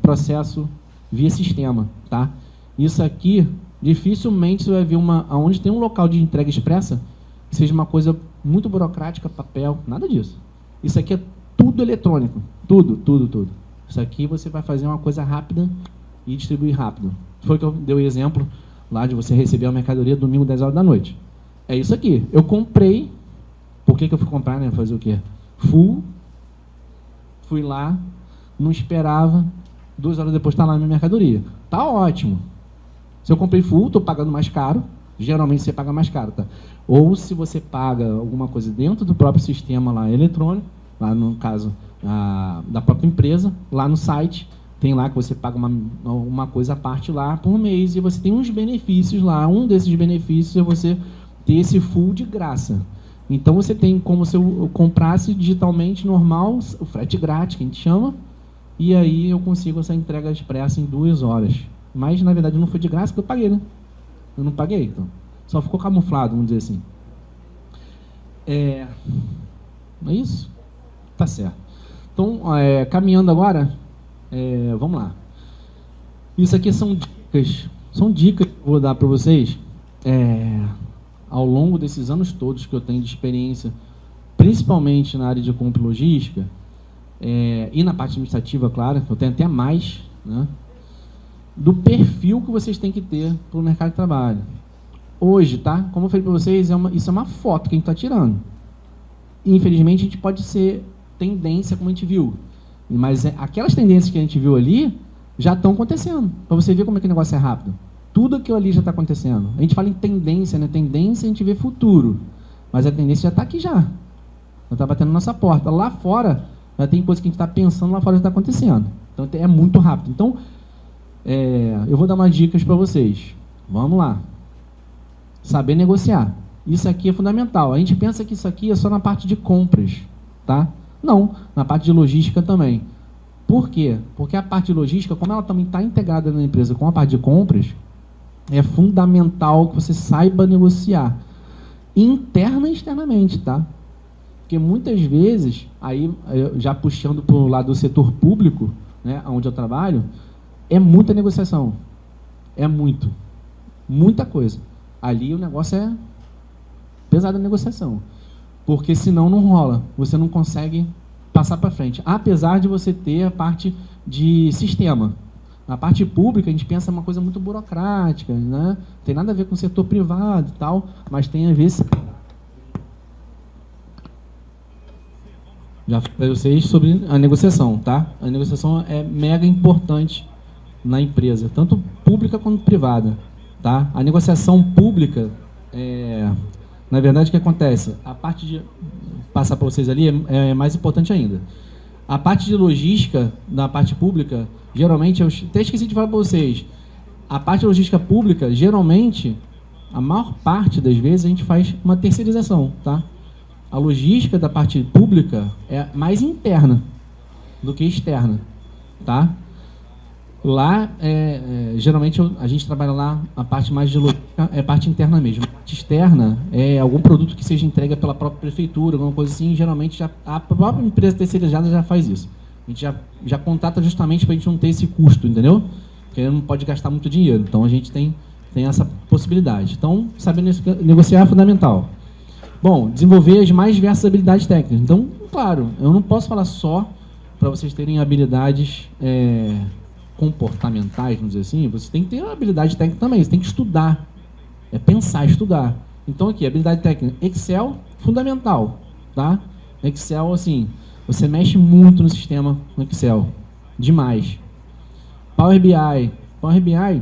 A: processo via sistema, tá? Isso aqui, dificilmente você vai ver onde tem um local de entrega expressa que seja uma coisa muito burocrática, papel, nada disso. Isso aqui é tudo eletrônico, tudo. Isso aqui você vai fazer uma coisa rápida e distribuir rápido. Foi que eu dei o exemplo lá de você receber a mercadoria domingo, 10 horas da noite. É isso aqui. Eu comprei. Por que eu fui comprar, né? Fazer o quê? Fui lá, não esperava, 2 horas depois está lá na minha mercadoria. Tá ótimo. Se eu comprei full, estou pagando mais caro. Geralmente você paga mais caro, tá? Ou se você paga alguma coisa dentro do próprio sistema lá eletrônico, lá no caso da própria empresa, lá no site, tem lá que você paga uma coisa à parte lá por mês e você tem uns benefícios lá. Um desses benefícios é você ter esse full de graça. Então você tem como se eu comprasse digitalmente normal, o frete grátis, que a gente chama, e aí eu consigo essa entrega expressa em 2 horas. Mas, na verdade, não foi de graça porque eu paguei, né? Eu não paguei, então. Só ficou camuflado, vamos dizer assim. É isso? Tá certo. Então, caminhando agora, vamos lá. Isso aqui são dicas que eu vou dar para vocês ao longo desses anos todos que eu tenho de experiência, principalmente na área de compra e logística, e na parte administrativa, claro, eu tenho até mais, né, do perfil que vocês têm que ter para o mercado de trabalho. Hoje, tá? Como eu falei para vocês, isso é uma foto que a gente está tirando. Infelizmente, a gente pode ser tendência, como a gente viu. Mas aquelas tendências que a gente viu ali já estão acontecendo. Para você ver como é que o negócio é rápido. Tudo aquilo ali já está acontecendo. A gente fala em tendência, né? Tendência a gente vê futuro. Mas a tendência já está aqui já. Já está batendo na nossa porta. Lá fora, já tem coisa que a gente está pensando, lá fora já está acontecendo. Então, é muito rápido. Então, eu vou dar umas dicas para vocês. Vamos lá. Saber negociar. Isso aqui é fundamental. A gente pensa que isso aqui é só na parte de compras, tá? Não, na parte de logística também. Por quê? Porque a parte de logística, como ela também está integrada na empresa com a parte de compras, é fundamental que você saiba negociar, interna e externamente, tá? Porque muitas vezes, aí já puxando para o lado do setor público, né, onde eu trabalho, é muita negociação. É muita coisa. Ali o negócio é pesado a negociação. Porque senão não rola. Você não consegue passar para frente. Apesar de você ter a parte de sistema. Na parte pública, a gente pensa uma coisa muito burocrática, né? Tem nada a ver com o setor privado e tal, mas tem a ver... Já falei para vocês sobre a negociação, tá? A negociação é mega importante na empresa, tanto pública quanto privada, tá? A negociação pública, na verdade, o que acontece? A parte de passar para vocês ali é mais importante ainda. A parte de logística, na parte pública, geralmente, eu até esqueci de falar para vocês, a parte de logística pública, geralmente, a maior parte das vezes, a gente faz uma terceirização, tá? A logística da parte pública é mais interna do que externa, tá? Lá, geralmente, a gente trabalha lá, a parte mais de logística é parte interna mesmo. A parte externa é algum produto que seja entregue pela própria prefeitura, alguma coisa assim, geralmente a própria empresa terceirizada já faz isso. A gente já contrata justamente para a gente não ter esse custo, entendeu? Porque não pode gastar muito dinheiro. Então, a gente tem essa possibilidade. Então, saber negociar é fundamental. Bom, desenvolver as mais diversas habilidades técnicas. Então, claro, eu não posso falar só para vocês terem habilidades comportamentais, vamos dizer assim. Você tem que ter uma habilidade técnica também, você tem que estudar. É pensar, estudar. Então, aqui, habilidade técnica. Excel, fundamental, tá? Excel, assim, você mexe muito no sistema no Excel. Demais. Power BI. Power BI,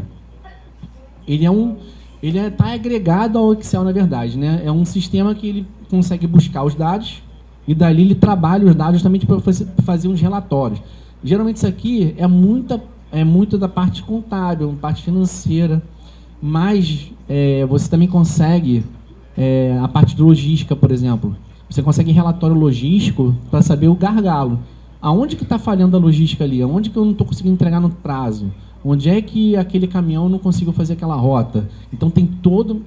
A: ele está agregado ao Excel, na verdade, né? É um sistema que ele consegue buscar os dados e dali ele trabalha os dados também para fazer uns relatórios. Geralmente isso aqui é muito da parte contábil, parte financeira, mas você também consegue a parte de logística, por exemplo. Você consegue relatório logístico para saber o gargalo. Aonde que está falhando a logística ali? Aonde que eu não estou conseguindo entregar no prazo? Onde é que aquele caminhão não conseguiu fazer aquela rota? Então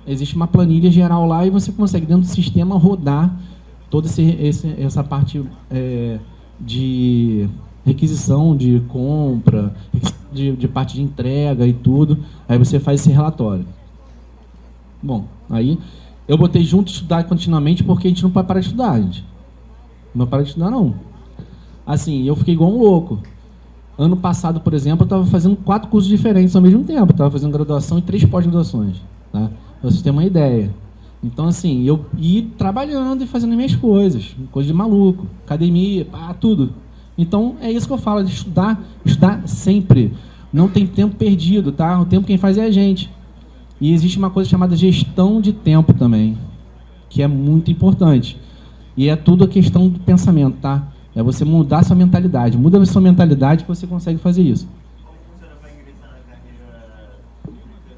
A: existe uma planilha geral lá e você consegue dentro do sistema rodar toda essa parte de requisição, de compra, de parte de entrega e tudo. Aí você faz esse relatório. Bom, aí eu botei junto estudar continuamente porque a gente não pode parar de estudar, gente. Não para de estudar, não. Assim, eu fiquei igual um louco. Ano passado, por exemplo, eu estava fazendo 4 cursos diferentes ao mesmo tempo. Estava fazendo graduação e 3 pós-graduações. Tá? Para vocês terem uma ideia. Então, assim, eu ia trabalhando e fazendo minhas coisas. Coisa de maluco. Academia, tudo. Então, é isso que eu falo, de estudar sempre. Não tem tempo perdido, tá? O tempo quem faz é a gente. E existe uma coisa chamada gestão de tempo também, que é muito importante. E é tudo a questão do pensamento, tá? É você mudar sua mentalidade. Muda a sua mentalidade que você consegue fazer isso.
B: Como funciona para ingressar na carreira pública?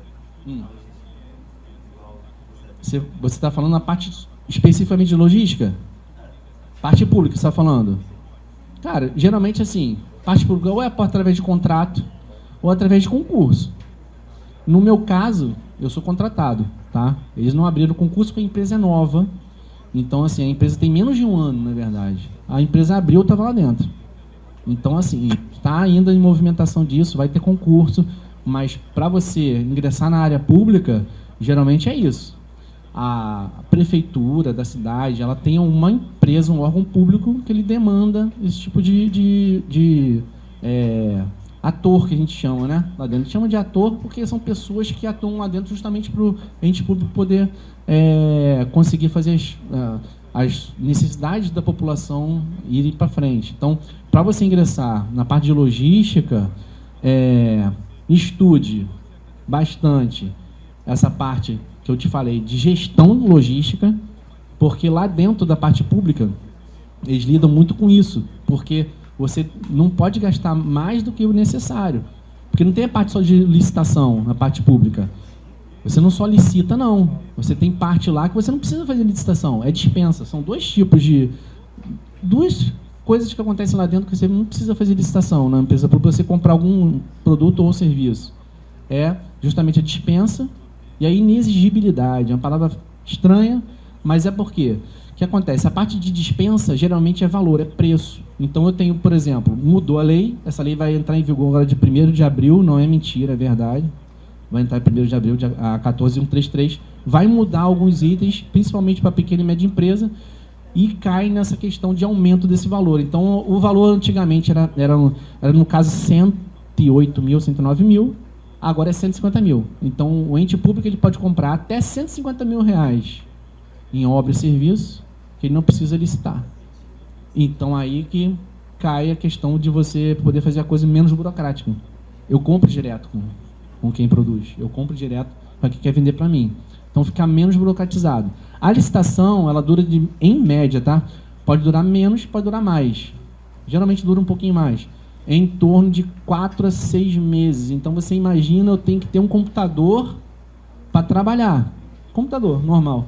A: Você está falando na parte especificamente de logística? Parte pública, você está falando? Cara, geralmente assim, parte pública ou é através de contrato ou através de concurso. No meu caso, eu sou contratado, tá? Eles não abriram concurso porque a empresa é nova. Então, assim, a empresa tem menos de 1 ano, na verdade. A empresa abriu, eu estava lá dentro. Então, assim, está ainda em movimentação disso, vai ter concurso, mas para você ingressar na área pública, geralmente é isso. A prefeitura da cidade, ela tem uma empresa, um órgão público que ele demanda esse tipo de ator, que a gente chama, né? Lá dentro. A gente chama de ator porque são pessoas que atuam lá dentro justamente para o ente público poder conseguir fazer as necessidades da população irem para frente. Então, para você ingressar na parte de logística, estude bastante essa parte que eu te falei de gestão logística, porque lá dentro da parte pública, eles lidam muito com isso, porque você não pode gastar mais do que o necessário. Porque não tem a parte só de licitação na parte pública. Você não só licita, não. Você tem parte lá que você não precisa fazer licitação, é dispensa. São 2 tipos de... 2 coisas que acontecem lá dentro que você não precisa fazer licitação na empresa pública para você comprar algum produto ou serviço. É justamente a dispensa e a inexigibilidade. É uma palavra estranha, mas é porque o que acontece? A parte de dispensa geralmente é valor, é preço. Então eu tenho, por exemplo, mudou a lei, essa lei vai entrar em vigor agora de 1º de abril, não é mentira, é verdade. Vai entrar em 1º de abril, a 14133, vai mudar alguns itens, principalmente para pequena e média empresa, e cai nessa questão de aumento desse valor. Então, o valor antigamente era no caso, 108 mil, 109 mil, agora é 150 mil. Então, o ente público ele pode comprar até 150 mil reais em obra e serviço, que ele não precisa licitar. Então, aí que cai a questão de você poder fazer a coisa menos burocrática. Eu compro direto com quem produz. Eu compro direto para quem quer vender para mim. Então, fica menos burocratizado. A licitação, ela dura, em média, tá? Pode durar menos, pode durar mais. Geralmente dura um pouquinho mais. Em torno de 4 a 6 meses. Então, você imagina, eu tenho que ter um computador para trabalhar. Computador, normal.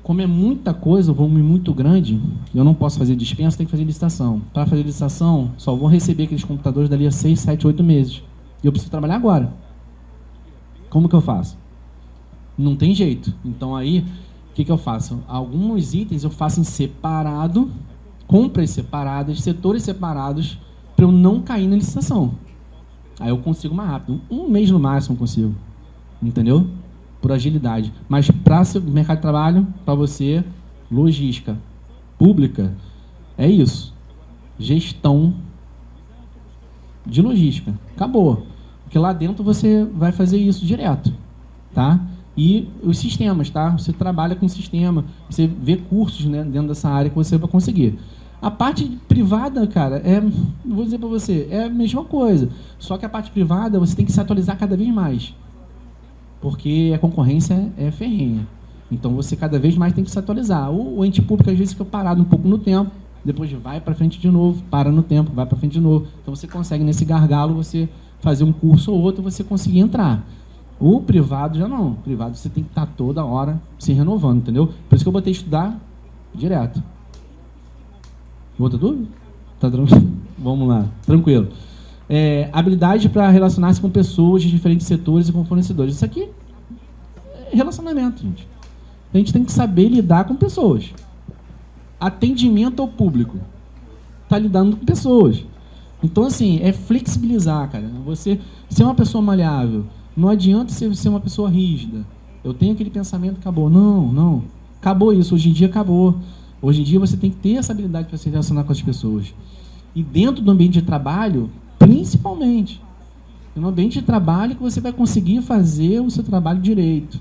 A: Como é muita coisa, o volume muito grande, eu não posso fazer dispensa, tem que fazer licitação. Para fazer licitação, só vou receber aqueles computadores dali a 6, 7, 8 meses. E eu preciso trabalhar agora. Como que eu faço? Não tem jeito. Então, aí, o que eu faço? Alguns itens eu faço em separado, compras separadas, setores separados, para eu não cair na licitação. Aí eu consigo mais rápido. Um mês no máximo eu consigo. Entendeu? Por agilidade. Mas para o mercado de trabalho, para você, logística pública, é isso. Gestão de logística. Acabou. Porque lá dentro você vai fazer isso direto. Tá? E os sistemas, tá? Você trabalha com sistema, você vê cursos, né, dentro dessa área que você vai conseguir. A parte privada, cara, vou dizer para você, é a mesma coisa. Só que a parte privada você tem que se atualizar cada vez mais. Porque a concorrência é ferrenha. Então você cada vez mais tem que se atualizar. O ente público às vezes fica parado um pouco no tempo, depois vai para frente de novo, para no tempo, vai para frente de novo. Então você consegue nesse gargalo você fazer um curso ou outro, você conseguir entrar. O privado já não. O privado você tem que estar toda hora se renovando, entendeu? Por isso que eu botei estudar direto. Outra dúvida? Tá tranquilo? Vamos lá, tranquilo. Habilidade para relacionar-se com pessoas de diferentes setores e com fornecedores. Isso aqui é relacionamento, gente. A gente tem que saber lidar com pessoas. Atendimento ao público. Tá lidando com pessoas. Então, assim, é flexibilizar, cara. Você ser uma pessoa maleável. Não adianta você ser uma pessoa rígida. Eu tenho aquele pensamento, acabou. Não. Acabou isso. Hoje em dia, acabou. Hoje em dia, você tem que ter essa habilidade para se relacionar com as pessoas. E dentro do ambiente de trabalho, principalmente. É no ambiente de trabalho que você vai conseguir fazer o seu trabalho direito.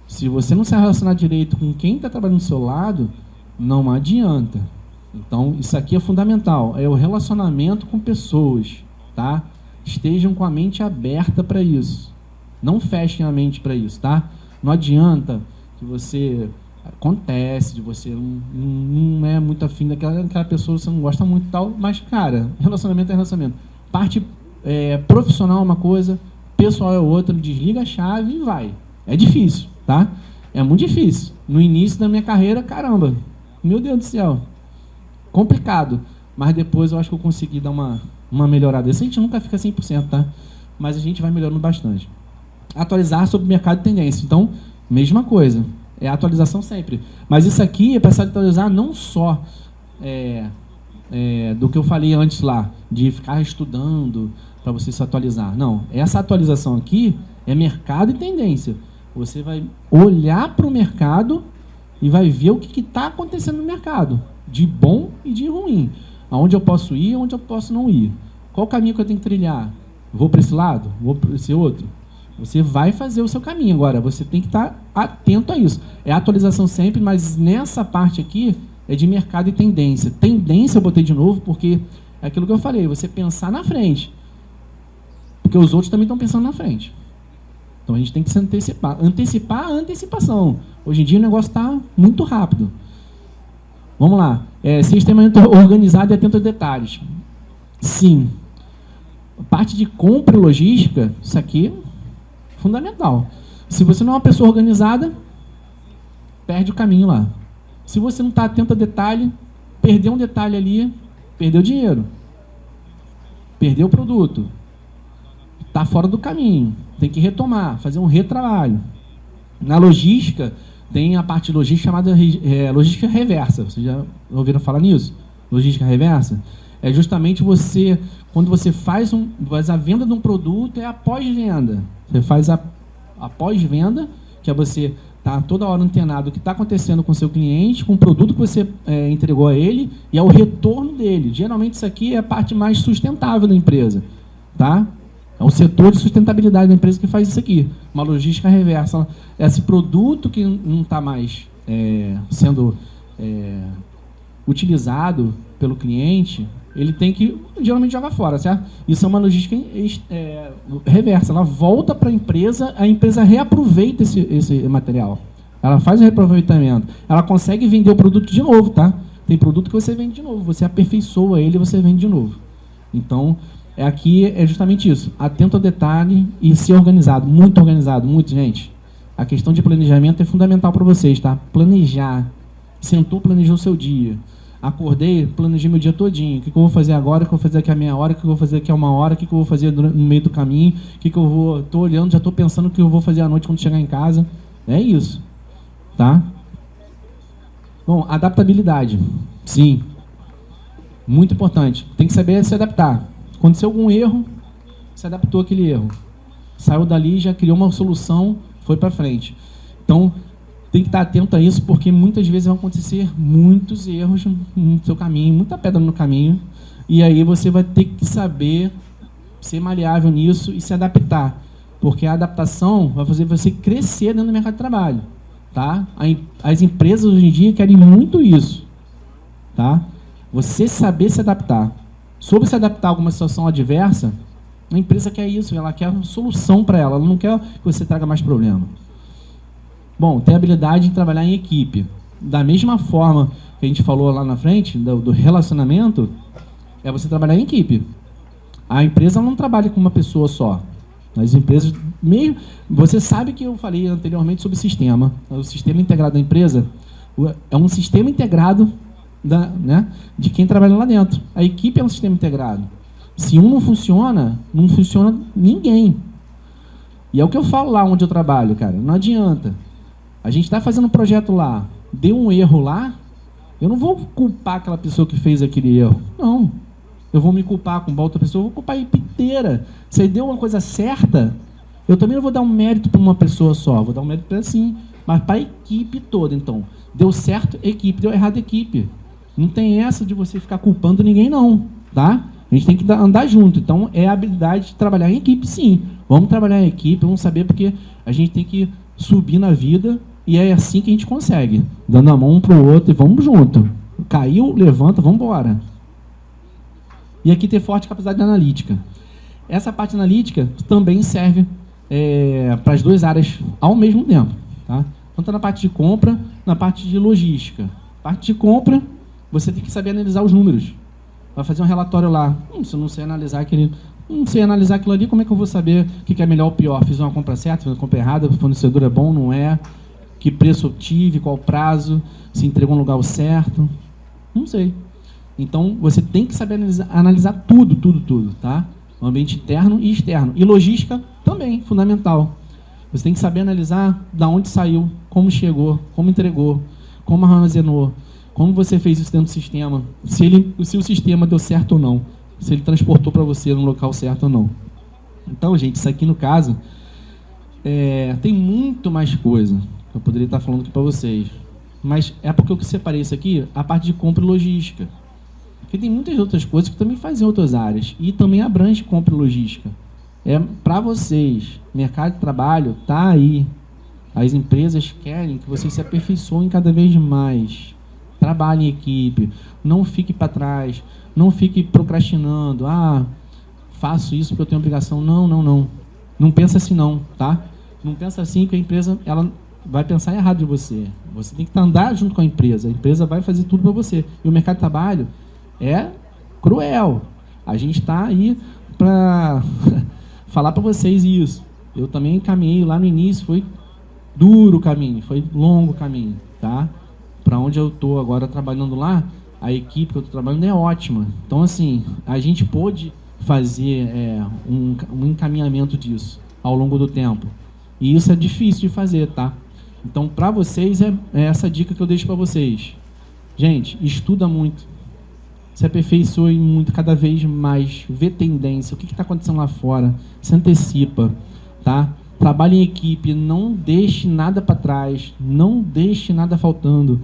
A: Se você não se relacionar direito com quem está trabalhando do seu lado, não adianta. Então, isso aqui é fundamental. É o relacionamento com pessoas. Tá? Estejam com a mente aberta para isso. Não fechem a mente para isso, tá? Não adianta que você... Acontece de você não é muito afim daquela pessoa, você não gosta muito e tal, mas, cara, relacionamento é relacionamento. Parte profissional é uma coisa, pessoal é outra, desliga a chave e vai. É difícil, tá? É muito difícil. No início da minha carreira, caramba, meu Deus do céu, complicado. Mas depois eu acho que eu consegui dar uma melhorada. Isso a gente nunca fica 100%, tá? Mas a gente vai melhorando bastante. Atualizar sobre o mercado de tendência. Então, mesma coisa. É a atualização sempre. Mas isso aqui é para se atualizar não só do que eu falei antes lá, de ficar estudando para você se atualizar. Não, essa atualização aqui é mercado e tendência. Você vai olhar para o mercado e vai ver o que está acontecendo no mercado, de bom e de ruim. Aonde eu posso ir, aonde eu posso não ir. Qual o caminho que eu tenho que trilhar? Vou para esse lado? Vou para esse outro? Você vai fazer o seu caminho. Agora, você tem que estar atento a isso. É atualização sempre, mas nessa parte aqui é de mercado e tendência. Tendência eu botei de novo, porque é aquilo que eu falei, você pensar na frente. Porque os outros também estão pensando na frente. Então, a gente tem que se antecipar. Antecipar a antecipação. Hoje em dia, o negócio está muito rápido. Vamos lá. Ser extremamente organizado e atento aos detalhes. Sim. Parte de compra e logística, isso aqui... fundamental. Se você não é uma pessoa organizada, perde o caminho lá. Se você não está atento a detalhe, perdeu um detalhe ali, perdeu dinheiro, perdeu o produto, está fora do caminho, tem que retomar, fazer um retrabalho. Na logística, tem a parte de logística chamada logística reversa. Vocês já ouviram falar nisso? Logística reversa? É justamente você, quando você faz a venda de um produto, é a pós-venda. Você faz a pós-venda, que é você estar toda hora antenado o que está acontecendo com o seu cliente, com o produto que você entregou a ele, e é o retorno dele. Geralmente isso aqui é a parte mais sustentável da empresa. Tá? É o setor de sustentabilidade da empresa que faz isso aqui. Uma logística reversa. Esse produto que não está mais sendo utilizado pelo cliente, ele tem que, geralmente, jogar fora, certo? Isso é uma logística reversa. Ela volta para a empresa reaproveita esse material. Ela faz o reaproveitamento. Ela consegue vender o produto de novo, tá? Tem produto que você vende de novo. Você aperfeiçoa ele e você vende de novo. Então, aqui é justamente isso. Atento ao detalhe e ser organizado. Muito, gente. A questão de planejamento é fundamental para vocês, tá? Planejar. Sentou, planejou o seu dia. Acordei, planejei meu dia todinho. O que eu vou fazer agora, o que eu vou fazer daqui a meia hora, o que eu vou fazer daqui a uma hora, o que eu vou fazer no meio do caminho, o que eu vou... Estou olhando, já estou pensando o que eu vou fazer à noite quando chegar em casa. É isso. Tá? Bom, adaptabilidade. Sim. Muito importante. Tem que saber se adaptar. Aconteceu algum erro, se adaptou àquele erro. Saiu dali, já criou uma solução, foi para frente. Então, tem que estar atento a isso, porque muitas vezes vão acontecer muitos erros no seu caminho, muita pedra no caminho, e aí você vai ter que saber ser maleável nisso e se adaptar, porque a adaptação vai fazer você crescer dentro do mercado de trabalho. Tá? As empresas hoje em dia querem muito isso. Tá? Você saber se adaptar. Sobre se adaptar a alguma situação adversa, a empresa quer isso, ela quer uma solução para ela não quer que você traga mais problema. Bom, ter habilidade em trabalhar em equipe. Da mesma forma que a gente falou lá na frente, do relacionamento, é você trabalhar em equipe. A empresa não trabalha com uma pessoa só. As empresas, você sabe que eu falei anteriormente sobre sistema. O sistema integrado da empresa é um sistema integrado de quem trabalha lá dentro. A equipe é um sistema integrado. Se um não funciona ninguém. E é o que eu falo lá onde eu trabalho, cara. Não adianta. A gente está fazendo um projeto lá, deu um erro lá, eu não vou culpar aquela pessoa que fez aquele erro. Não. Eu vou me culpar com outra pessoa, eu vou culpar a equipe inteira. Se deu uma coisa certa, eu também não vou dar um mérito para uma pessoa só, vou dar um mérito para sim, mas para a equipe toda. Então, deu certo, equipe, deu errado, equipe. Não tem essa de você ficar culpando ninguém, não. Tá? A gente tem que andar junto. Então, é a habilidade de trabalhar em equipe, sim. Vamos trabalhar em equipe, vamos saber porque a gente tem que subir na vida e é assim que a gente consegue. Dando a mão um para o outro e vamos junto. Caiu, levanta, vamos embora. E aqui ter forte capacidade analítica. Essa parte analítica também serve para as duas áreas ao mesmo tempo. Tá? Tanto na parte de compra, na parte de logística. Parte de compra, você tem que saber analisar os números. Vai fazer um relatório lá. Se eu não sei analisar aquilo ali, como é que eu vou saber o que é melhor ou pior? Fiz uma compra certa, fiz uma compra errada, o fornecedor é bom, não é? Que preço eu tive, qual prazo, se entregou no lugar certo? Não sei. Então, você tem que saber analisar tudo, tá? O ambiente interno e externo. E logística também, fundamental. Você tem que saber analisar de onde saiu, como chegou, como entregou, como armazenou, como você fez isso dentro do sistema, se o sistema deu certo ou não, se ele transportou para você no local certo ou não. Então, gente, isso aqui no caso, tem muito mais coisa que eu poderia estar falando aqui para vocês. Mas é porque eu separei isso aqui, a parte de compra e logística. Porque tem muitas outras coisas que também fazem em outras áreas. E também abrange compra e logística. Para vocês, mercado de trabalho está aí. As empresas querem que vocês se aperfeiçoem cada vez mais. Trabalhe em equipe. Não fique para trás. Não fique procrastinando. Faço isso porque eu tenho obrigação. Não. Não pensa assim não, tá? Não pensa assim que a empresa ela vai pensar errado de você. Você tem que andar junto com a empresa vai fazer tudo para você. E o mercado de trabalho é cruel. A gente está aí para falar para vocês isso. Eu também caminhei lá no início, foi duro o caminho, foi longo o caminho, tá? Para onde eu estou agora trabalhando lá, a equipe que eu estou trabalhando é ótima. Então, assim, a gente pôde fazer um encaminhamento disso ao longo do tempo. E isso é difícil de fazer, tá? Então, para vocês, é essa dica que eu deixo para vocês. Gente, estuda muito. Se aperfeiçoe muito, cada vez mais. Vê tendência, o que está acontecendo lá fora. Se antecipa, tá? Trabalhe em equipe, não deixe nada para trás, não deixe nada faltando.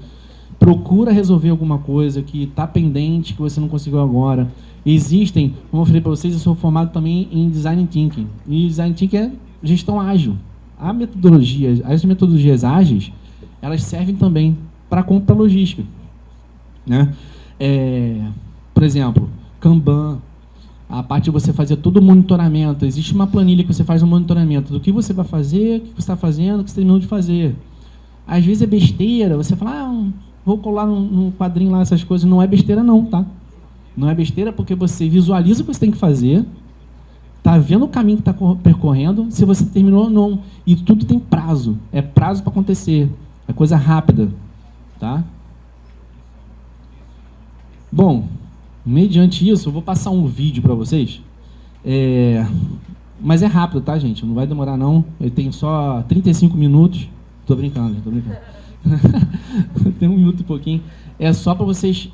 A: Procura resolver alguma coisa que está pendente, que você não conseguiu agora. Existem, como eu falei para vocês, eu sou formado também em Design Thinking. E Design Thinking é gestão ágil. As metodologias ágeis, elas servem também para compra logística, né? Por exemplo, Kanban, a parte de você fazer todo o monitoramento. Existe uma planilha que você faz um monitoramento do que você vai fazer, o que você está fazendo, o que você terminou de fazer. Às vezes é besteira, você fala, vou colar num quadrinho lá essas coisas. Não é besteira não, tá? Não é besteira porque você visualiza o que você tem que fazer, está vendo o caminho que está percorrendo, se você terminou ou não. E tudo tem prazo. É prazo para acontecer. É coisa rápida, tá? Bom, mediante isso, eu vou passar um vídeo para vocês. Mas é rápido, tá, gente? Não vai demorar, não. Ele tem só 35 minutos. Tô brincando. Tem 1 minuto e pouquinho. É só para vocês...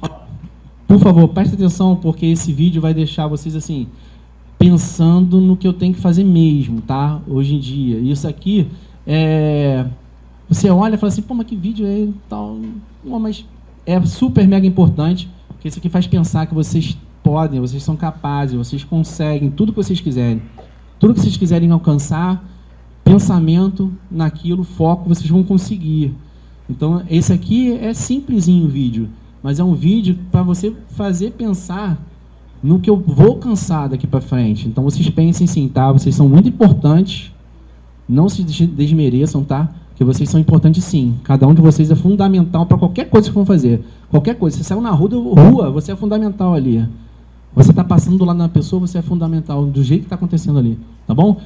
A: Por favor, preste atenção, porque esse vídeo vai deixar vocês, assim, pensando no que eu tenho que fazer mesmo, tá? Hoje em dia. Isso aqui, você olha e fala assim, pô, mas que vídeo é tal? Não, mas é super mega importante, porque isso aqui faz pensar que vocês podem, vocês são capazes, vocês conseguem tudo que vocês quiserem. Tudo que vocês quiserem alcançar, pensamento naquilo, foco, vocês vão conseguir. Então, esse aqui é simplesinho o vídeo, mas é um vídeo para você fazer pensar no que eu vou alcançar daqui para frente. Então, vocês pensem sim, tá? Vocês são muito importantes, não se desmereçam, tá? Porque vocês são importantes sim. Cada um de vocês é fundamental para qualquer coisa que vão fazer. Qualquer coisa. Você saiu na rua, você é fundamental ali. Você está passando do lado da pessoa, você é fundamental do jeito que está acontecendo ali. Tá bom?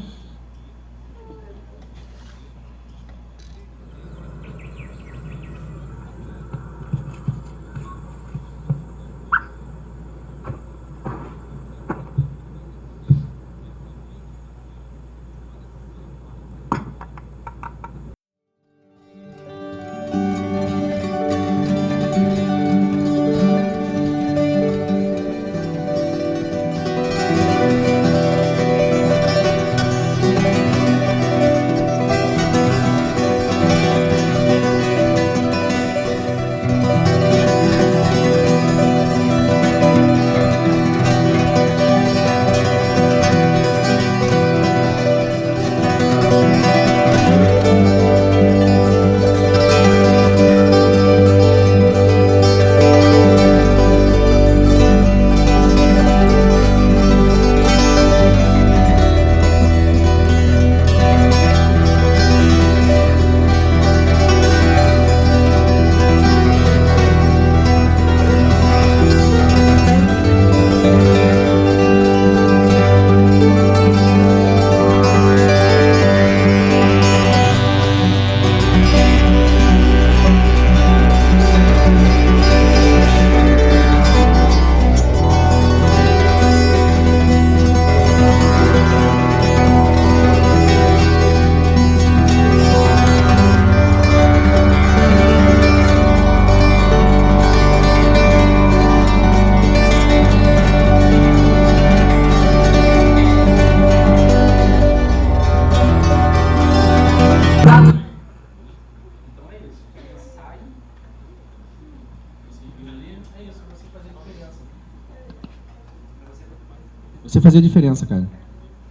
A: Você fazer a diferença, cara.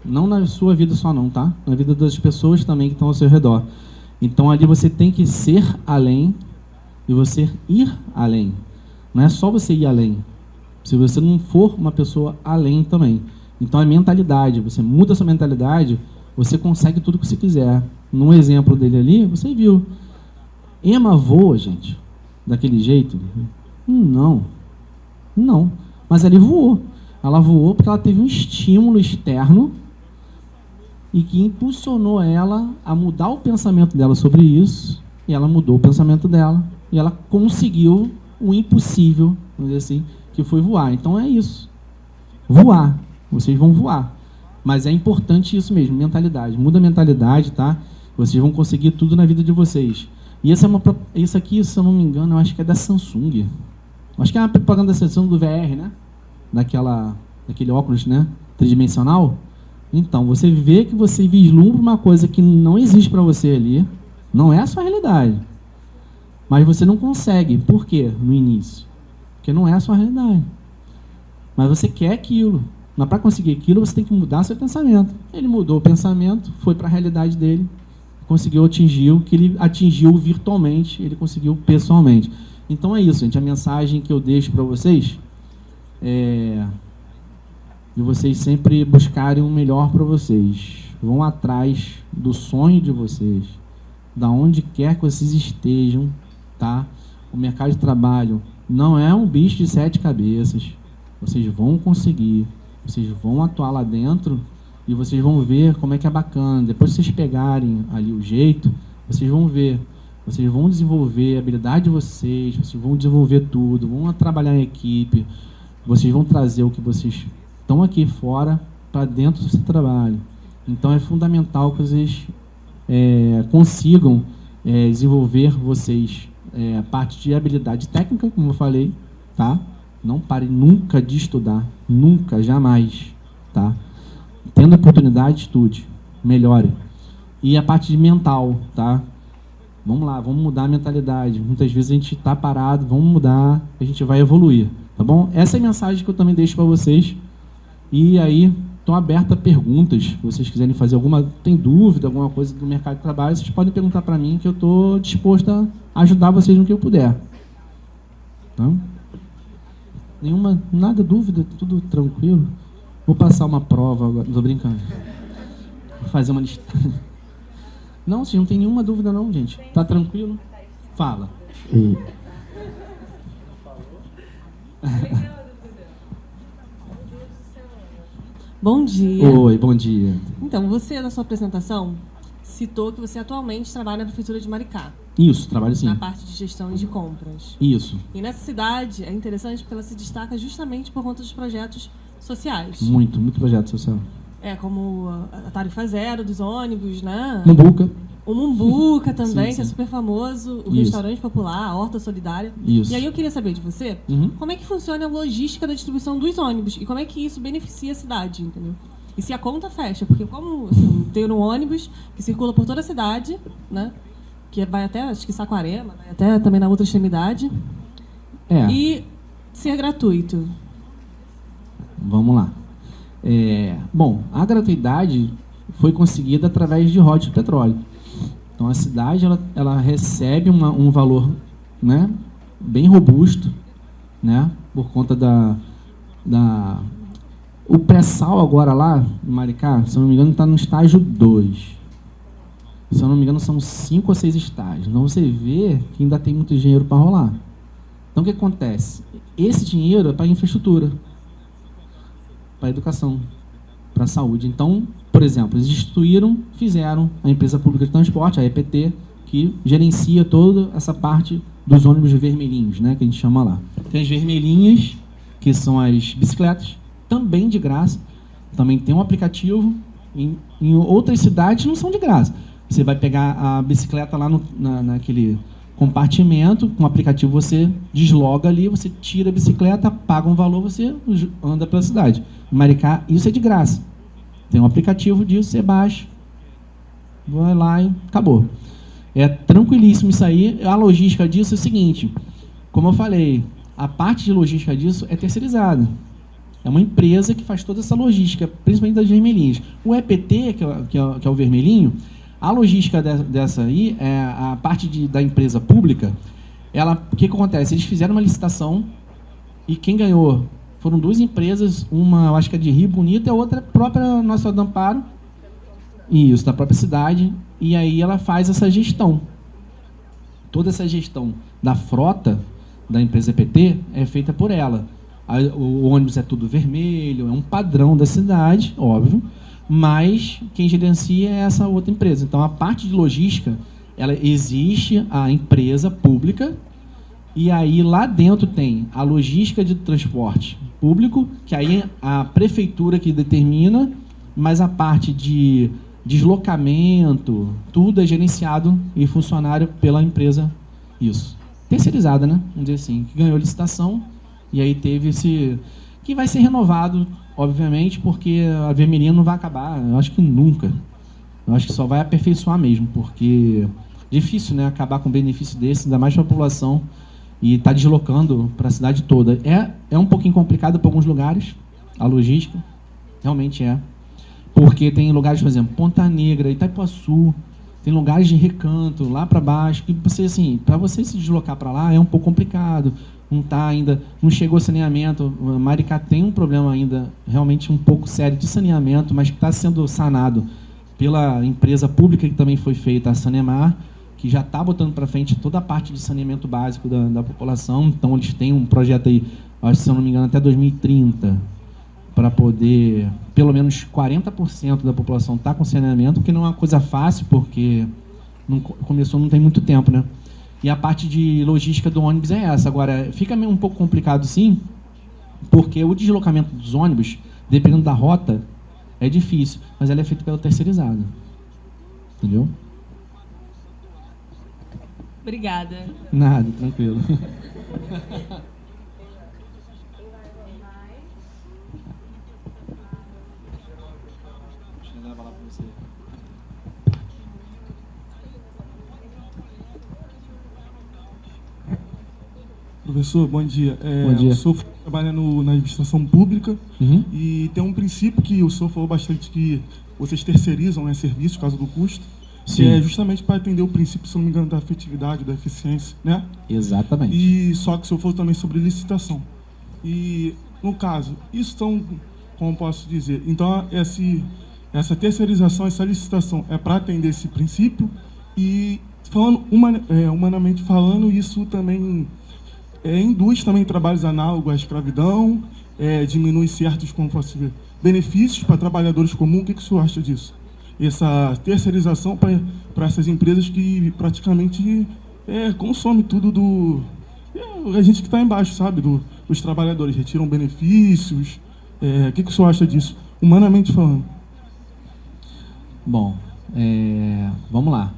A: Não na sua vida só não, tá? Na vida das pessoas também que estão ao seu redor. Então ali você tem que ser além e você ir além. Não é só você ir além. Se você não for uma pessoa além também. Então é mentalidade. Você muda a sua mentalidade, você consegue tudo que você quiser. Num exemplo dele ali, você viu. Emma voa, gente, daquele jeito? Não. Não. Mas ali voou. Ela voou porque ela teve um estímulo externo e que impulsionou ela a mudar o pensamento dela sobre isso. E ela mudou o pensamento dela. E ela conseguiu o impossível vamos dizer assim, que foi voar. Então é isso. Voar. Vocês vão voar. Mas é importante isso mesmo, mentalidade. Muda a mentalidade, tá? Vocês vão conseguir tudo na vida de vocês. E isso aqui, se eu não me engano, eu acho que é da Samsung. Acho que é uma propaganda da Samsung do VR, né? Daquele óculos, né? Tridimensional. Então, você vê que você vislumbra uma coisa que não existe para você ali. Não é a sua realidade. Mas você não consegue. Por quê? No início. Porque não é a sua realidade. Mas você quer aquilo. Mas para conseguir aquilo, você tem que mudar seu pensamento. Ele mudou o pensamento, foi para a realidade dele, conseguiu atingir o que ele atingiu virtualmente, ele conseguiu pessoalmente. Então é isso, gente. A mensagem que eu deixo para vocês é de vocês sempre buscarem o melhor para vocês. Vão atrás do sonho de vocês, da onde quer que vocês estejam, tá? O mercado de trabalho não é um bicho de 7 cabeças. Vocês vão conseguir, vocês vão atuar lá dentro e vocês vão ver como é que é bacana. Depois que vocês pegarem ali o jeito, vocês vão ver. Vocês vão desenvolver a habilidade de vocês, vocês vão desenvolver tudo, vão trabalhar em equipe, vocês vão trazer o que vocês estão aqui fora para dentro do seu trabalho. Então é fundamental que vocês consigam desenvolver vocês a parte de habilidade técnica, como eu falei, tá? Não pare nunca de estudar, nunca, jamais, tá? Tendo oportunidade, estude, melhore. E a parte de mental, tá? Vamos lá, vamos mudar a mentalidade. Muitas vezes a gente está parado, vamos mudar, a gente vai evoluir, tá bom? Essa é a mensagem que eu também deixo para vocês. E aí, estou aberto a perguntas. Se vocês quiserem fazer tem dúvida, alguma coisa do mercado de trabalho, vocês podem perguntar para mim, que eu estou disposto a ajudar vocês no que eu puder. Tá? Nada dúvida, tudo tranquilo. Vou passar uma prova agora, estou brincando. Vou fazer uma lista. Não, vocês não tem nenhuma dúvida não, gente. Tá tranquilo? Fala.
C: Bom dia.
A: Oi, bom dia.
C: Então, você, na sua apresentação, citou que você atualmente trabalha na Prefeitura de Maricá.
A: Isso, trabalho sim.
C: Na parte de gestão e de compras.
A: Isso.
C: E nessa cidade é interessante porque ela se destaca justamente por conta dos projetos sociais.
A: Muito projeto social.
C: Como a Tarifa Zero dos ônibus, né?
A: Mumbuca.
C: O Mumbuca também,
A: Sim.
C: que é super famoso. O
A: Isso.
C: Restaurante Popular, a Horta Solidária.
A: Isso.
C: E aí eu queria saber de você, como é que funciona a logística da distribuição dos ônibus e como é que isso beneficia a cidade, entendeu? E se a conta fecha, porque como assim, tem um ônibus que circula por toda a cidade, né? Que vai até, acho que Saquarema, vai até também na outra extremidade. E ser gratuito.
A: Vamos lá. Bom, a gratuidade foi conseguida através de royalties de petróleo. Então, a cidade ela recebe um valor, né, bem robusto, né, por conta o pré-sal agora lá em Maricá, se eu não me engano, está no estágio 2. Se eu não me engano, são 5 ou 6 estágios. Então, você vê que ainda tem muito dinheiro para rolar. Então, o que acontece? Esse dinheiro é para infraestrutura, para educação, para a saúde. Então, por exemplo, eles fizeram a empresa pública de transporte, a EPT, que gerencia toda essa parte dos ônibus vermelhinhos, né, que a gente chama lá. Tem as vermelhinhas, que são as bicicletas, também de graça. Também tem um aplicativo. Em outras cidades não são de graça. Você vai pegar a bicicleta lá naquele compartimento, com o aplicativo você desloga ali, você tira a bicicleta, paga um valor, você anda pela cidade. Em Maricá, isso é de graça. Tem um aplicativo disso, você baixa, vai lá e acabou. É tranquilíssimo isso aí. A logística disso é o seguinte, como eu falei, a parte de logística disso é terceirizada. É uma empresa que faz toda essa logística, principalmente das vermelhinhas. O EPT, que é o vermelhinho, a logística dessa aí, a parte da empresa pública, o que acontece? Eles fizeram uma licitação e quem ganhou foram 2 empresas, uma eu acho que é de Rio Bonito e a outra própria Nossa do Amparo, isso, da própria cidade, e aí ela faz essa gestão. Toda essa gestão da frota da empresa EPT é feita por ela. O ônibus é tudo vermelho, é um padrão da cidade, óbvio, mas quem gerencia é essa outra empresa. Então, a parte de logística, ela existe a empresa pública E aí lá dentro tem a logística de transporte público, que aí é a prefeitura que determina, mas a parte de deslocamento, tudo é gerenciado e funcionário pela empresa, isso. Terceirizada, né? Vamos dizer assim, que ganhou licitação e aí teve esse... que vai ser renovado, obviamente, porque a Vermelhinha não vai acabar, eu acho que nunca. Eu acho que só vai aperfeiçoar mesmo, porque é difícil, né, acabar com um benefício desse, ainda mais para a população, e está deslocando para a cidade toda. É um pouquinho complicado para alguns lugares, a logística, realmente é. Porque tem lugares, por exemplo, Ponta Negra, Itaipuaçu, tem lugares de recanto, lá para baixo, que você, assim, para você se deslocar para lá é um pouco complicado, não tá ainda, não chegou saneamento. Maricá tem um problema ainda, realmente um pouco sério de saneamento, mas que está sendo sanado pela empresa pública que também foi feita, a Sanemar, que já está botando para frente toda a parte de saneamento básico da população. Então, eles têm um projeto aí, acho que, se eu não me engano, até 2030, para poder, pelo menos 40% da população estar com saneamento, que não é uma coisa fácil, porque não começou não tem muito tempo, né? E a parte de logística do ônibus é essa. Agora, fica meio um pouco complicado, sim, porque o deslocamento dos ônibus, dependendo da rota, é difícil, mas ela é feita pela terceirizada. Entendeu?
C: Obrigada.
A: Nada, tranquilo.
D: Professor, bom dia.
A: Bom dia.
D: O senhor trabalha na administração pública e tem um princípio que o senhor falou bastante, que vocês terceirizam, né, serviços, por causa do custo,
A: Sim.
D: que é justamente para atender o princípio, se não me engano, da efetividade, da eficiência, né?
A: Exatamente.
D: E só que o senhor falou também sobre licitação. E, no caso, isso tão, como posso dizer, então essa terceirização, essa licitação é para atender esse princípio e, falando humanamente falando, isso também induz também trabalhos análogos à escravidão, diminui certos, como posso dizer, benefícios para trabalhadores comuns. O que o senhor acha disso? Essa terceirização para essas empresas que praticamente consomem tudo a gente que está embaixo, sabe, dos trabalhadores, retiram benefícios. O que o senhor acha disso, humanamente falando?
A: Bom, vamos lá.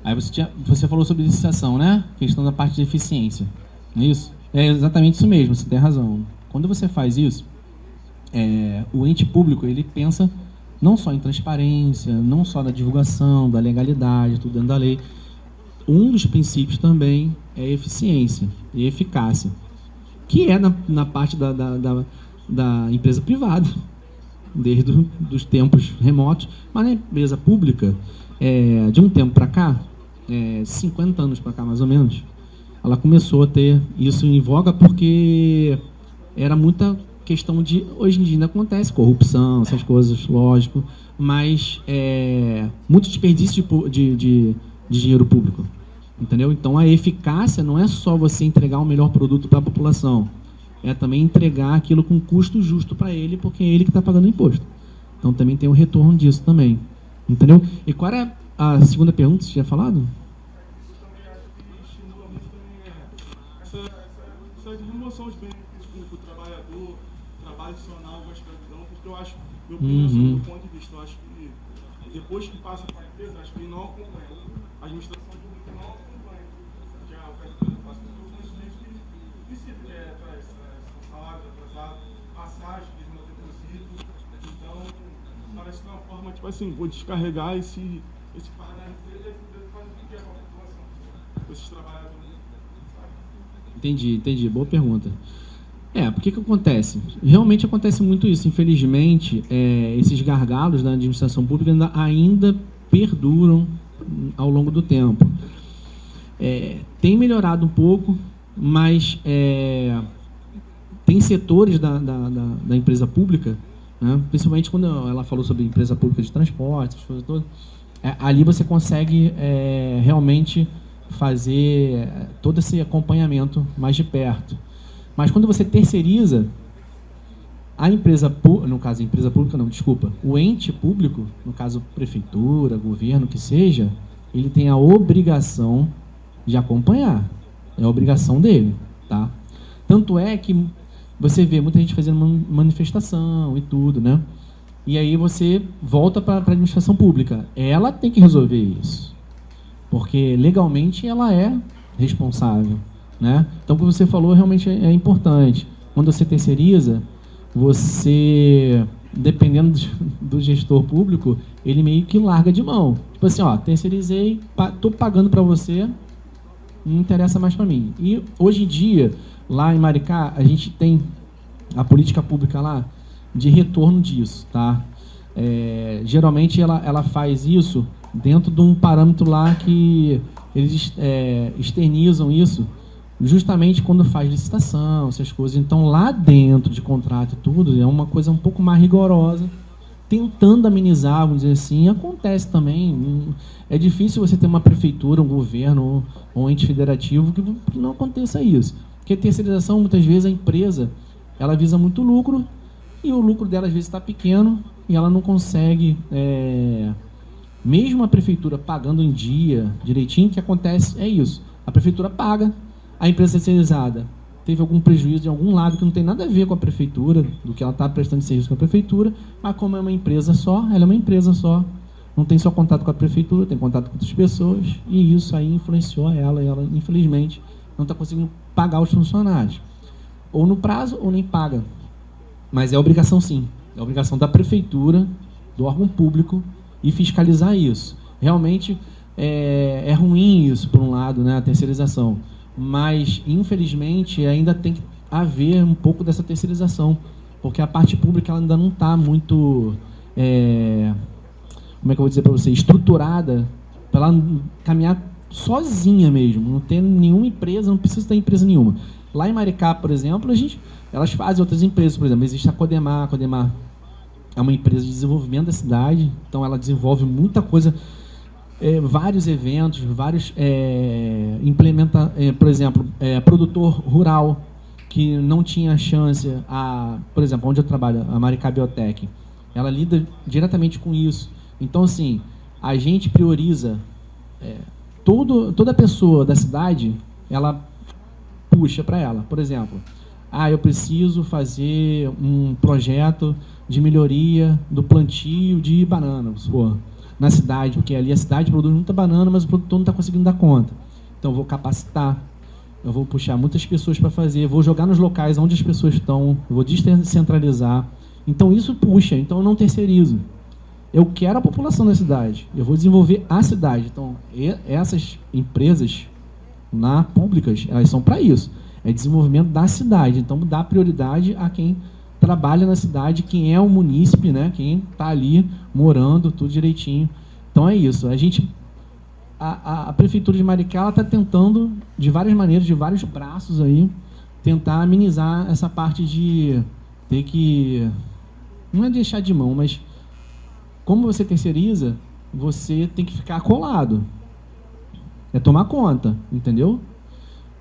A: Aí você falou sobre licitação, né? Questão da parte de eficiência. Não é isso? É exatamente isso mesmo, você tem razão. Quando você faz isso, o ente público, ele pensa não só em transparência, não só na divulgação, da legalidade, tudo dentro da lei. Um dos princípios também é eficiência e eficácia, que é na parte da empresa privada, desde os tempos remotos, mas na empresa pública, de um tempo para cá, 50 anos para cá mais ou menos, ela começou a ter isso em voga porque era muita questão de... Hoje em dia ainda acontece corrupção, essas coisas, lógico, mas muito desperdício de dinheiro público, entendeu? Então a eficácia não é só você entregar o melhor produto para a população, é também entregar aquilo com custo justo para ele, porque é ele que está pagando imposto. Então também tem um retorno disso também, entendeu? E qual era a segunda pergunta que você tinha falado?
D: Essa remoção de benefícios para o trabalhador, trabalho adicional com a escravidão, porque eu acho, meu ponto de vista, eu acho que depois que passa para a empresa, acho que ele não acompanha. A administração pública não acompanha. Já o que a empresa passa para o conhecimento que se traz salário atrasado, passagem que não tem produzido. Então, parece que é uma forma, tipo assim, vou descarregar esse fardo na empresa e a empresa faz o que quer com a população, com esses trabalhadores.
A: Entendi. Boa pergunta. Porque que acontece? Realmente acontece muito isso. Infelizmente, esses gargalos da administração pública ainda perduram ao longo do tempo. Tem melhorado um pouco, mas tem setores da empresa pública, né? Principalmente quando ela falou sobre empresa pública de transporte, essas coisas todas, ali você consegue realmente fazer todo esse acompanhamento mais de perto. Mas quando você terceiriza, no caso a empresa pública não, desculpa, o ente público, no caso prefeitura, governo, que seja, ele tem a obrigação de acompanhar. É a obrigação dele, tá? Tanto é que você vê muita gente fazendo manifestação e tudo, né? E aí você volta para a administração pública. Ela tem que resolver isso. Porque legalmente ela é responsável, né? Então, o que você falou realmente é importante. Quando você terceiriza, você, dependendo do gestor público, ele meio que larga de mão. Tipo assim, ó, terceirizei, tô pagando para você, não interessa mais para mim. E hoje em dia, lá em Maricá, a gente tem a política pública lá de retorno disso, tá? Geralmente ela faz isso dentro de um parâmetro lá que eles externizam isso justamente quando faz licitação, essas coisas. Então, lá dentro de contrato e tudo, é uma coisa um pouco mais rigorosa, tentando amenizar, vamos dizer assim. Acontece também. É difícil você ter uma prefeitura, um governo ou um ente federativo que não aconteça isso. Porque a terceirização, muitas vezes, a empresa ela visa muito lucro e o lucro dela, às vezes, está pequeno e ela não consegue... Mesmo a prefeitura pagando em dia, direitinho, o que acontece é isso. A prefeitura paga, a empresa terceirizada teve algum prejuízo de algum lado que não tem nada a ver com a prefeitura, do que ela está prestando serviço com a prefeitura, mas como é uma empresa só, ela é uma empresa só. Não tem só contato com a prefeitura, tem contato com outras pessoas, e isso aí influenciou ela, e ela, infelizmente, não está conseguindo pagar os funcionários. Ou no prazo, ou nem paga. Mas é obrigação sim. É obrigação da prefeitura, do órgão público, e fiscalizar isso. Realmente é ruim isso, por um lado, né, a terceirização. Mas, infelizmente, ainda tem que haver um pouco dessa terceirização, porque a parte pública ela ainda não está muito, como é que eu vou dizer para você, estruturada para ela caminhar sozinha mesmo, não ter nenhuma empresa, não precisa ter empresa nenhuma. Lá em Maricá, por exemplo, elas fazem outras empresas, por exemplo, existe a Codemar é uma empresa de desenvolvimento da cidade, então ela desenvolve muita coisa, vários eventos, vários por exemplo, produtor rural que não tinha chance, por exemplo, onde eu trabalho, a Maricá Biotech, ela lida diretamente com isso. Então, assim, a gente prioriza toda pessoa da cidade, ela puxa para ela. Por exemplo, eu preciso fazer um projeto de melhoria do plantio de banana, na cidade, porque ali a cidade produz muita banana, mas o produtor não está conseguindo dar conta. Então, eu vou capacitar, eu vou puxar muitas pessoas para fazer, vou jogar nos locais onde as pessoas estão, eu vou descentralizar. Então, isso puxa, então eu não terceirizo. Eu quero a população da cidade, eu vou desenvolver a cidade. Então, essas empresas públicas, elas são para isso. É desenvolvimento da cidade. Então, dá prioridade a quem trabalha na cidade, quem é o munícipe, né? Quem está ali morando, tudo direitinho. Então, é isso. A Prefeitura de Maricá está tentando, de várias maneiras, de vários braços aí, tentar amenizar essa parte de ter que... Não é deixar de mão, mas como você terceiriza, você tem que ficar colado. É tomar conta, entendeu?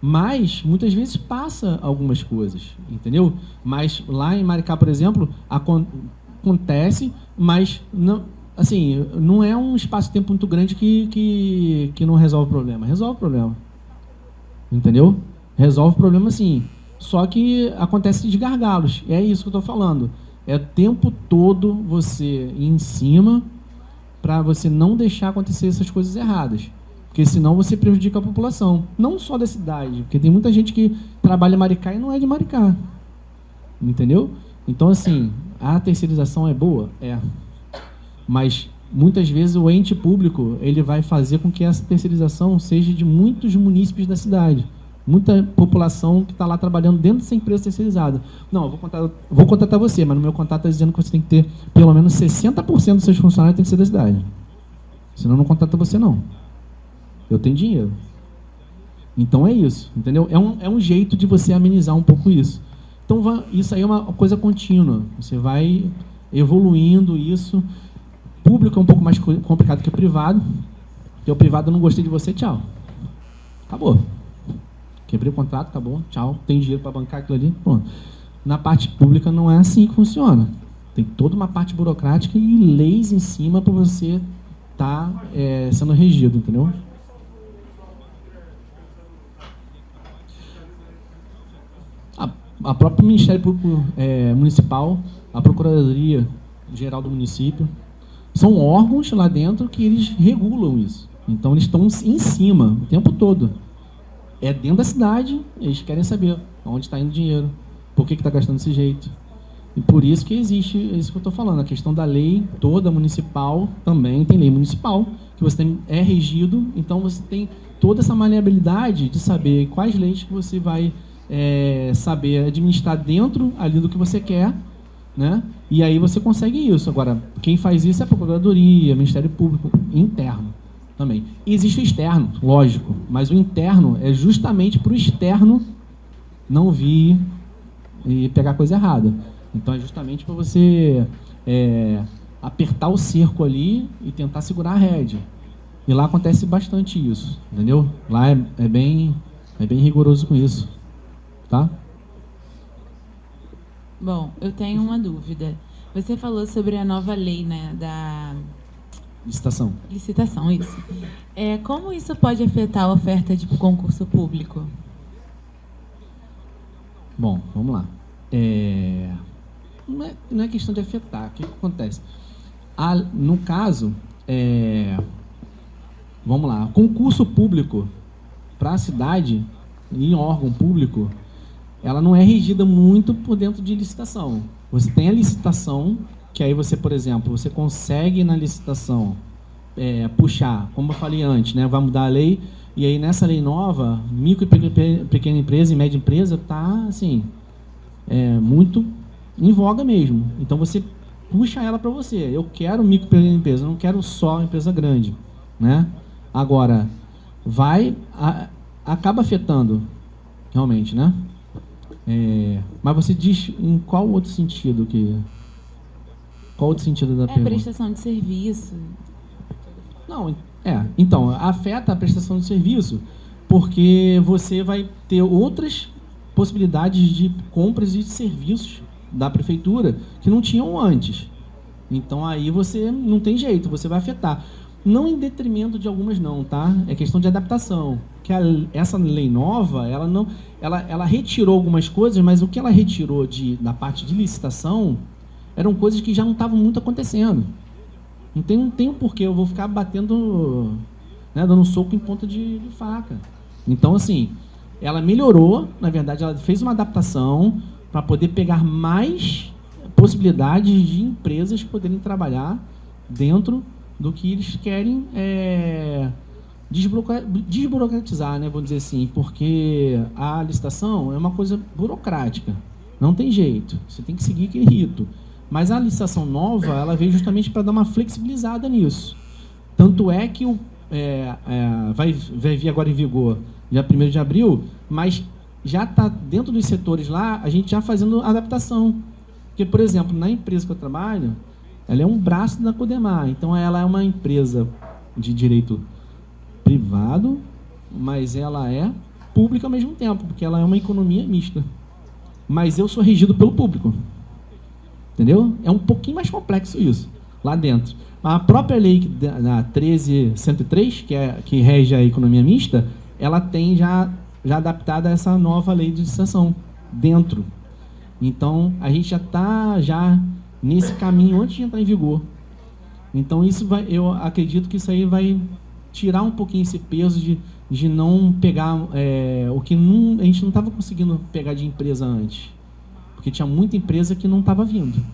A: Mas, muitas vezes, passa algumas coisas, entendeu? Mas, lá em Maricá, por exemplo, acontece, mas, não, assim, não é um espaço de tempo muito grande que não resolve o problema. Resolve o problema, entendeu? Resolve o problema, sim. Só que acontece de gargalos, é isso que eu estou falando. É o tempo todo você ir em cima para você não deixar acontecer essas coisas erradas. Porque senão você prejudica a população. Não só da cidade, porque tem muita gente que trabalha em Maricá e não é de Maricá. Entendeu? Então, assim, a terceirização é boa? É. Mas, muitas vezes, o ente público ele vai fazer com que essa terceirização seja de muitos munícipes da cidade. Muita população que está lá trabalhando dentro dessa empresa terceirizada. Não, eu vou contratar você, mas no meu contrato está dizendo que você tem que ter pelo menos 60% dos seus funcionários tem que ser da cidade. Senão não contrata você, não. Eu tenho dinheiro. Então é isso, entendeu? É um jeito de você amenizar um pouco isso. Então isso aí é uma coisa contínua. Você vai evoluindo isso. Público é um pouco mais complicado que o privado. Porque o privado, eu não gostei de você, tchau. Acabou. Quebrei o contrato, acabou, tchau. Tem dinheiro para bancar aquilo ali, pronto. Na parte pública não é assim que funciona. Tem toda uma parte burocrática e leis em cima para você estar sendo regido, entendeu? a própria Ministério Público Municipal, a Procuradoria Geral do município, são órgãos lá dentro que eles regulam isso. Então, eles estão em cima o tempo todo. É dentro da cidade, eles querem saber onde está indo o dinheiro, por que está gastando desse jeito. E por isso que existe isso que eu estou falando, a questão da lei toda municipal, também tem lei municipal, que você é regido, então você tem toda essa maleabilidade de saber quais leis que você vai saber administrar dentro ali do que você quer, né? E aí você consegue isso. Agora, quem faz isso é a Procuradoria, o Ministério Público interno também. E existe o externo, lógico, mas o interno é justamente para o externo não vir e pegar coisa errada. Então é justamente para você apertar o cerco ali e tentar segurar a rédea. E lá acontece bastante isso, entendeu? Lá é bem rigoroso com isso, tá?
E: Bom, eu tenho uma dúvida. Você falou sobre a nova lei, né, da
A: Licitação.
E: licitação, isso. Como isso pode afetar a oferta de concurso público?
A: Bom, vamos lá. Não é questão de afetar. O que acontece? No caso, vamos lá, concurso público para a cidade, em órgão público, ela não é regida muito por dentro de licitação. Você tem a licitação, que aí você, por exemplo, você consegue na licitação puxar, como eu falei antes, né, vai mudar a lei, e aí nessa lei nova, micro e pequena empresa e média empresa está assim, muito em voga mesmo. Então você puxa ela para você. Eu quero micro e pequena empresa, eu não quero só empresa grande, né? Agora, acaba afetando, realmente, né? Mas você diz em qual outro sentido Qual outro sentido da pergunta?
E: Prestação de serviço.
A: Não, então, afeta a prestação de serviço, porque você vai ter outras possibilidades de compras e de serviços da prefeitura que não tinham antes. Então, aí você não tem jeito, você vai afetar. Não em detrimento de algumas não, tá? É questão de adaptação. Que essa lei nova, ela retirou algumas coisas, mas o que ela retirou da parte de licitação eram coisas que já não estavam muito acontecendo. Não tem um porquê, eu vou ficar batendo, né, dando soco em ponta de faca. Então, assim, ela melhorou, na verdade, ela fez uma adaptação para poder pegar mais possibilidades de empresas poderem trabalhar dentro do que eles querem desburocratizar, né, vamos dizer assim, porque a licitação é uma coisa burocrática, não tem jeito, você tem que seguir aquele rito. Mas a licitação nova, ela veio justamente para dar uma flexibilizada nisso. Tanto é que vai vir agora em vigor dia 1º de abril, mas já está dentro dos setores lá, a gente já fazendo adaptação. Porque, por exemplo, na empresa que eu trabalho, ela é um braço da Codemar, então ela é uma empresa de direito privado, mas ela é pública ao mesmo tempo, porque ela é uma economia mista. Mas eu sou regido pelo público. Entendeu? É um pouquinho mais complexo isso, lá dentro. A própria lei, na 13.103, que rege a economia mista, ela tem já adaptada a essa nova lei de licitação dentro. Então, a gente já está nesse caminho antes de entrar em vigor. Então, eu acredito que isso aí vai tirar um pouquinho esse peso de não pegar o que a gente não estava conseguindo pegar de empresa antes. Porque tinha muita empresa que não estava vindo,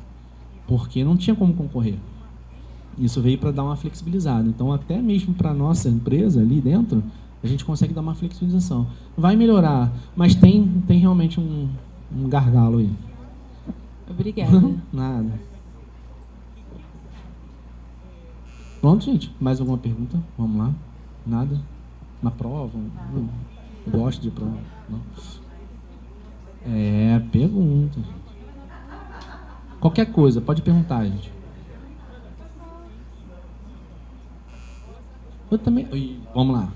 A: porque não tinha como concorrer. Isso veio para dar uma flexibilizada. Então, até mesmo para a nossa empresa ali dentro, a gente consegue dar uma flexibilização. Vai melhorar, mas tem realmente um gargalo aí.
E: Obrigada.
A: Nada. Pronto, gente? Mais alguma pergunta? Vamos lá. Nada? Na prova? Eu gosto de prova. Não. Pergunta. Qualquer coisa, pode perguntar, gente. Eu também. Vamos lá.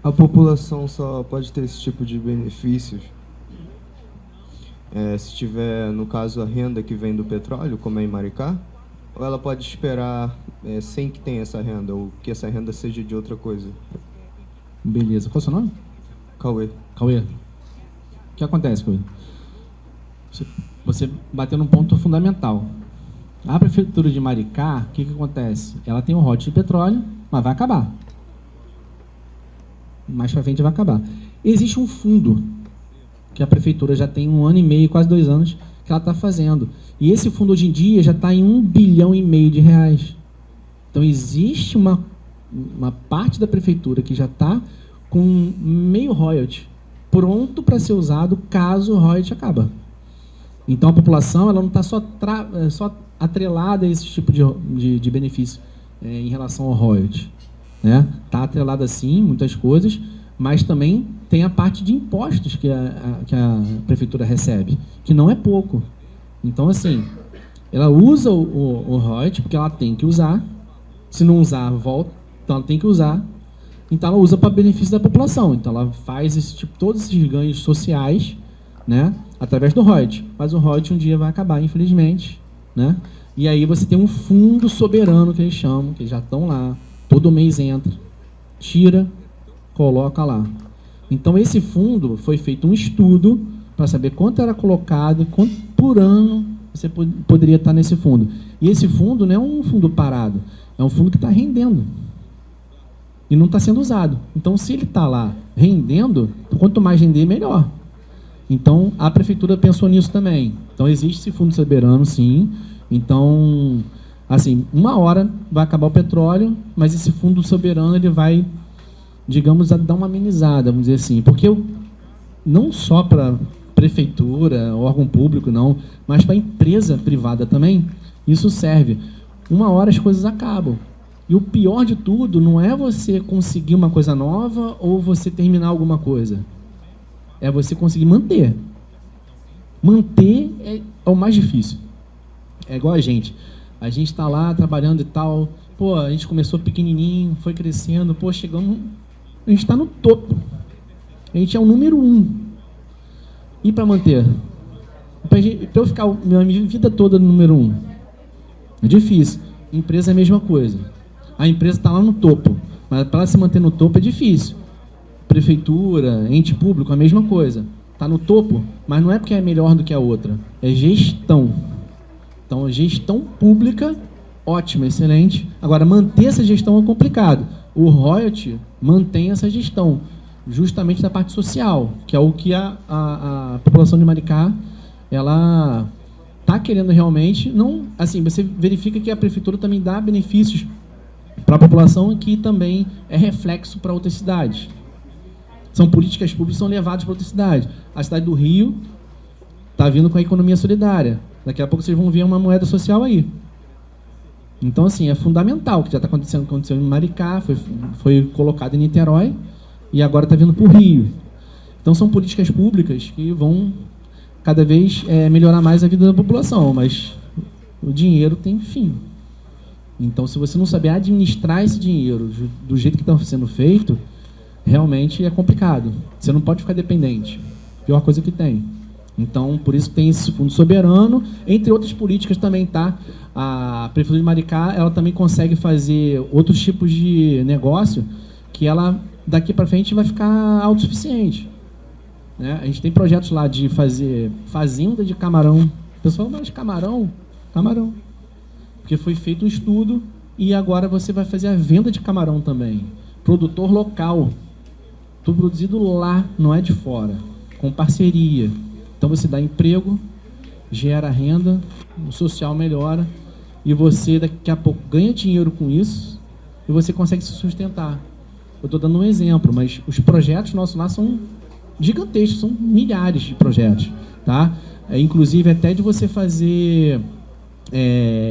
F: A população só pode ter esse tipo de benefícios se tiver, no caso, a renda que vem do petróleo, como é em Maricá? Ou ela pode esperar sem que tenha essa renda, ou que essa renda seja de outra coisa?
A: Beleza. Qual é o seu nome?
F: Cauê.
A: Cauê. O que acontece, Cauê? Você bateu num ponto fundamental. A prefeitura de Maricá, o que acontece? Ela tem um royalties de petróleo, mas vai acabar. Mais para frente vai acabar. Existe um fundo que a prefeitura já tem 1 ano e meio, quase 2 anos, que ela está fazendo. E esse fundo hoje em dia já está em R$1,5 bilhão de reais. Então existe uma parte da prefeitura que já está com meio royalty pronto para ser usado caso o royalty acaba. Então a população ela não está só atrelada a esse tipo de benefício em relação ao royalty. Está atrelada sim, muitas coisas, mas também tem a parte de impostos que a prefeitura recebe, que não é pouco. Então, assim, ela usa o royalty porque ela tem que usar, se não usar, volta, então ela tem que usar, então ela usa para benefício da população. Então ela faz todos esses ganhos sociais, através do royalty. Mas o royalty um dia vai acabar, infelizmente, E aí você tem um fundo soberano, que eles chamam, que já estão lá, todo mês entra, tira, coloca lá. Então esse fundo foi feito um estudo para saber quanto era colocado, quanto por ano você poderia estar nesse fundo. E esse fundo não é um fundo parado, é um fundo que está rendendo. E não está sendo usado. Então, se ele está lá rendendo, quanto mais render, melhor. Então, a prefeitura pensou nisso também. Então, existe esse fundo soberano, sim. Então, assim, 1 hora vai acabar o petróleo, mas esse fundo soberano ele vai, digamos, dar uma amenizada, vamos dizer assim. Porque não só para prefeitura, órgão público, não, mas para empresa privada também, isso serve. 1 hora as coisas acabam. E o pior de tudo não é você conseguir uma coisa nova ou você terminar alguma coisa. É você conseguir manter. Manter é o mais difícil. É igual a gente. A gente está lá trabalhando e tal. Pô, a gente começou pequenininho, foi crescendo. Pô, chegamos... A gente está no topo. A gente é o número 1. E para manter? Para eu ficar minha vida toda no número 1? É difícil. Empresa é a mesma coisa. A empresa está lá no topo, mas para se manter no topo é difícil. Prefeitura, ente público, a mesma coisa. Está no topo, mas não é porque é melhor do que a outra. É gestão. Então, a gestão pública, ótima, excelente. Agora, manter essa gestão é complicado. O royalty mantém essa gestão, justamente da parte social, que é o que a população de Maricá, ela está querendo realmente. Não, assim, você verifica que a prefeitura também dá benefícios para a população, que também é reflexo para outras cidades. São políticas públicas que são levadas para outras cidades. A cidade do Rio está vindo com a economia solidária. Daqui a pouco vocês vão ver uma moeda social aí. Então, assim, é fundamental, que já está aconteceu em Maricá, foi colocado em Niterói, e agora está vindo para o Rio. Então, são políticas públicas que vão cada vez melhorar mais a vida da população, mas o dinheiro tem fim. Então, se você não saber administrar esse dinheiro do jeito que está sendo feito, realmente é complicado. Você não pode ficar dependente. Pior coisa que tem. Então, por isso tem esse fundo soberano, entre outras políticas também, tá? A Prefeitura de Maricá, ela também consegue fazer outros tipos de negócio que ela, daqui para frente, vai ficar autossuficiente. A gente tem projetos lá de fazer fazenda de camarão. O pessoal, mas camarão? Camarão. Porque foi feito um estudo e agora você vai fazer a venda de camarão também. Produtor local. Tudo produzido lá, não é de fora. Com parceria. Então você dá emprego, gera renda, o social melhora e você daqui a pouco ganha dinheiro com isso e você consegue se sustentar. Eu estou dando um exemplo, mas os projetos nossos lá são gigantescos, são milhares de projetos. Tá? Inclusive até de você fazer...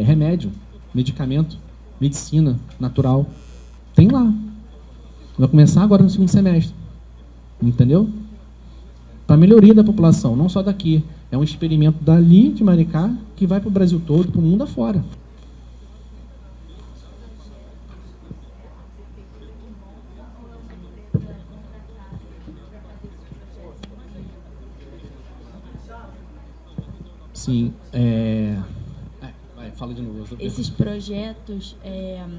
A: remédio, medicamento, medicina natural. Tem lá. Vai começar agora no 2º semestre. Entendeu? Para melhoria da população, não só daqui. É um experimento dali, de Maricá, que vai para o Brasil todo, para o mundo afora. Sim. Fala de novo.
E: Esses projetos,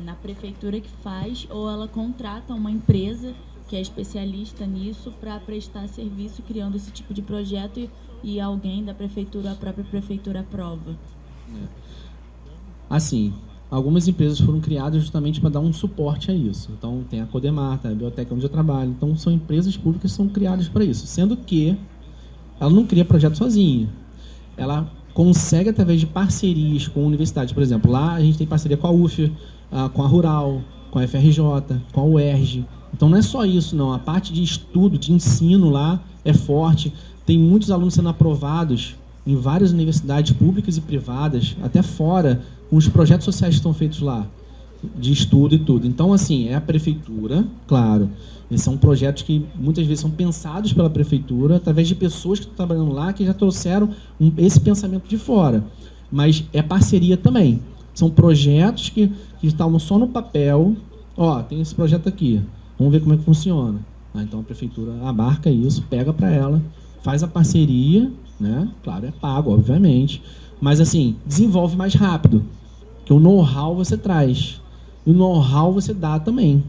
E: a prefeitura que faz ou ela contrata uma empresa que é especialista nisso para prestar serviço criando esse tipo de projeto e alguém da prefeitura, a própria prefeitura aprova?
A: Assim, algumas empresas foram criadas justamente para dar um suporte a isso. Então, tem a Codemar, tem a Biblioteca onde eu trabalho. Então, são empresas públicas que são criadas para isso. Sendo que ela não cria projeto sozinha. Ela consegue, através de parcerias com universidades. Por exemplo, lá a gente tem parceria com a UF, com a Rural, com a FRJ, com a UERJ. Então, não é só isso, não. A parte de estudo, de ensino lá é forte. Tem muitos alunos sendo aprovados em várias universidades públicas e privadas, até fora, com os projetos sociais que estão feitos lá, de estudo e tudo. Então, assim, é a prefeitura, claro. Esses são projetos que muitas vezes são pensados pela prefeitura, através de pessoas que estão trabalhando lá, que já trouxeram esse pensamento de fora. Mas é parceria também. São projetos que estavam só no papel. Ó, tem esse projeto aqui, vamos ver como é que funciona. Então a prefeitura abarca isso, pega para ela, faz a parceria, né? Claro, é pago, obviamente. Mas, assim, desenvolve mais rápido. Porque o know-how você traz. E o know-how você dá também.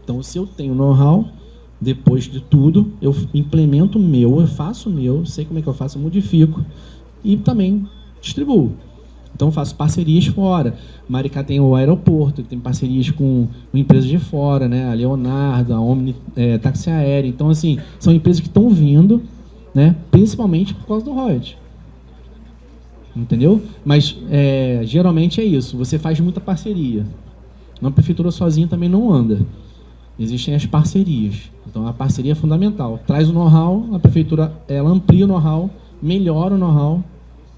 A: Então, se eu tenho know-how, depois de tudo, eu implemento o meu, eu faço o meu, sei como é que eu faço, eu modifico e também distribuo. Então, eu faço parcerias fora. Maricá tem o aeroporto, tem parcerias com empresas de fora, né? A Leonardo, a Omni, Táxi Aéreo. Então, assim, são empresas que estão vindo, né? Principalmente por causa do royalties. Entendeu? Mas, geralmente é isso. Você faz muita parceria. Uma prefeitura sozinha também não anda. Existem as parcerias. Então, a parceria é fundamental. Traz o know-how, a prefeitura ela amplia o know-how, melhora o know-how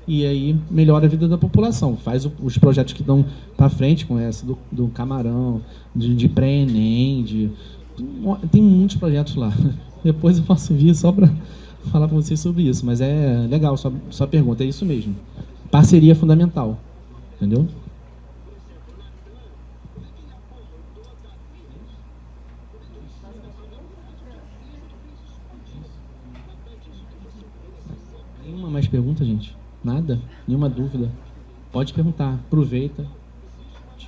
A: e aí melhora a vida da população. Faz os projetos que dão para frente, com essa do Camarão, de pré-ENEM, tem muitos projetos lá. Depois eu posso vir só para falar para vocês sobre isso. Mas é legal, sua pergunta, é isso mesmo. Parceria é fundamental. Entendeu? Nenhuma mais pergunta, gente? Nada? Nenhuma dúvida? Pode perguntar, aproveita.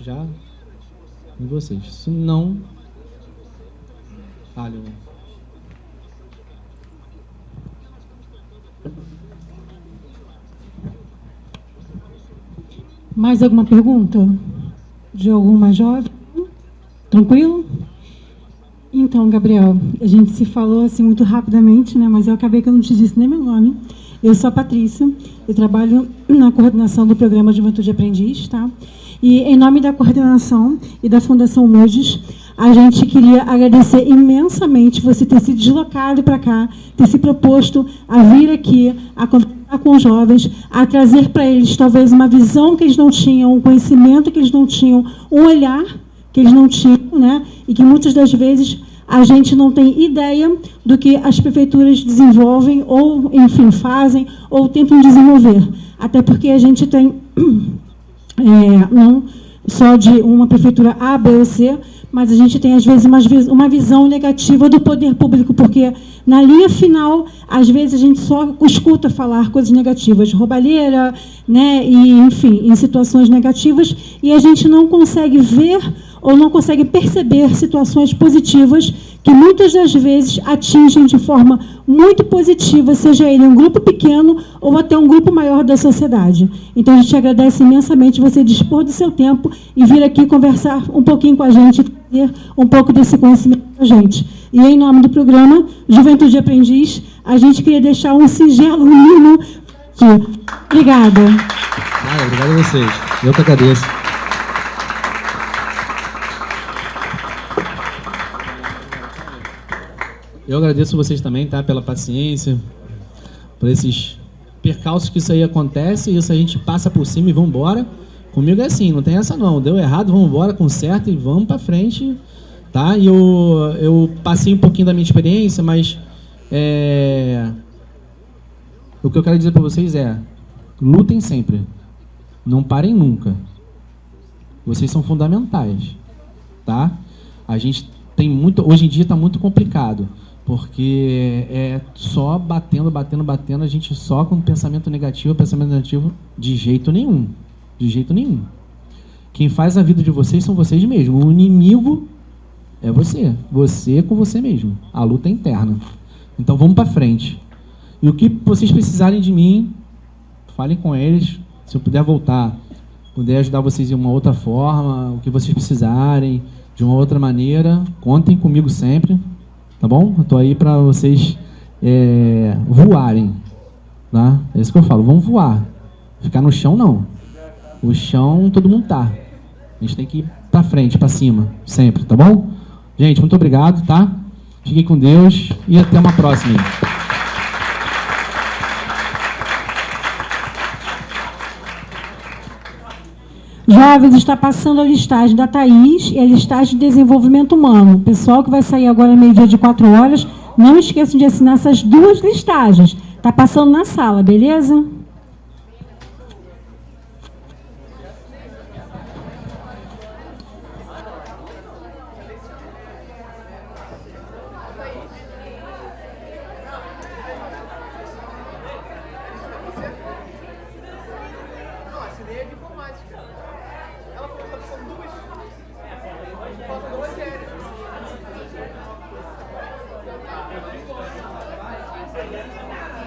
A: Já em vocês. Se não... Leon.
G: Mais alguma pergunta? De algum mais jovem? Tranquilo? Então, Gabriel, a gente se falou assim muito rapidamente, né? Mas eu acabei que eu não te disse nem meu nome. Eu sou a Patrícia, eu trabalho na coordenação do programa Juventude Aprendiz, tá? E em nome da coordenação e da Fundação Moody's, a gente queria agradecer imensamente você ter se deslocado para cá, ter se proposto a vir aqui, a conversar com os jovens, a trazer para eles talvez uma visão que eles não tinham, um conhecimento que eles não tinham, um olhar que eles não tinham, né? E que muitas das vezes a gente não tem ideia do que as prefeituras desenvolvem ou, enfim, fazem ou tentam desenvolver. Até porque a gente tem não só de uma prefeitura A, B ou C, mas a gente tem, às vezes, uma visão negativa do poder público, porque, na linha final, às vezes, a gente só escuta falar coisas negativas, roubalheira, né, e, enfim, em situações negativas, e a gente não consegue ver ou não consegue perceber situações positivas que, muitas das vezes, atingem de forma muito positiva, seja ele um grupo pequeno ou até um grupo maior da sociedade. Então, a gente agradece imensamente você dispor do seu tempo e vir aqui conversar um pouquinho com a gente, ter um pouco desse conhecimento com a gente. E, em nome do programa Juventude Aprendiz, a gente queria deixar um singelo mimo aqui. Obrigada.
A: Obrigado a vocês. Eu que agradeço. Eu agradeço vocês também, tá? Pela paciência, por esses percalços que isso aí acontece, isso a gente passa por cima e vamos embora. Comigo é assim, não tem essa não. Deu errado, vamos embora, conserta e vamos para frente, tá? E eu passei um pouquinho da minha experiência, mas o que eu quero dizer para vocês é: lutem sempre, não parem nunca. Vocês são fundamentais, tá? A gente tem muito, hoje em dia está muito complicado. Porque é só batendo, a gente só com pensamento negativo de jeito nenhum. De jeito nenhum. Quem faz a vida de vocês são vocês mesmos. O inimigo é você. Você com você mesmo. A luta é interna. Então vamos para frente. E o que vocês precisarem de mim, falem com eles. Se eu puder voltar, puder ajudar vocês de uma outra forma, o que vocês precisarem, de uma outra maneira, contem comigo sempre. Tá bom? Eu tô aí para vocês voarem. Tá? É isso que eu falo. Vamos voar. Ficar no chão, não. O chão, todo mundo tá. A gente tem que ir pra frente, pra cima, sempre, tá bom? Gente, muito obrigado, tá? Fiquem com Deus e até uma próxima.
G: Jovens, está passando a listagem da Thaís e a listagem de desenvolvimento humano. O pessoal que vai sair agora meio-dia de 4 horas, não esqueçam de assinar essas 2 listagens. Está passando na sala, beleza?
B: Falta 2 séries.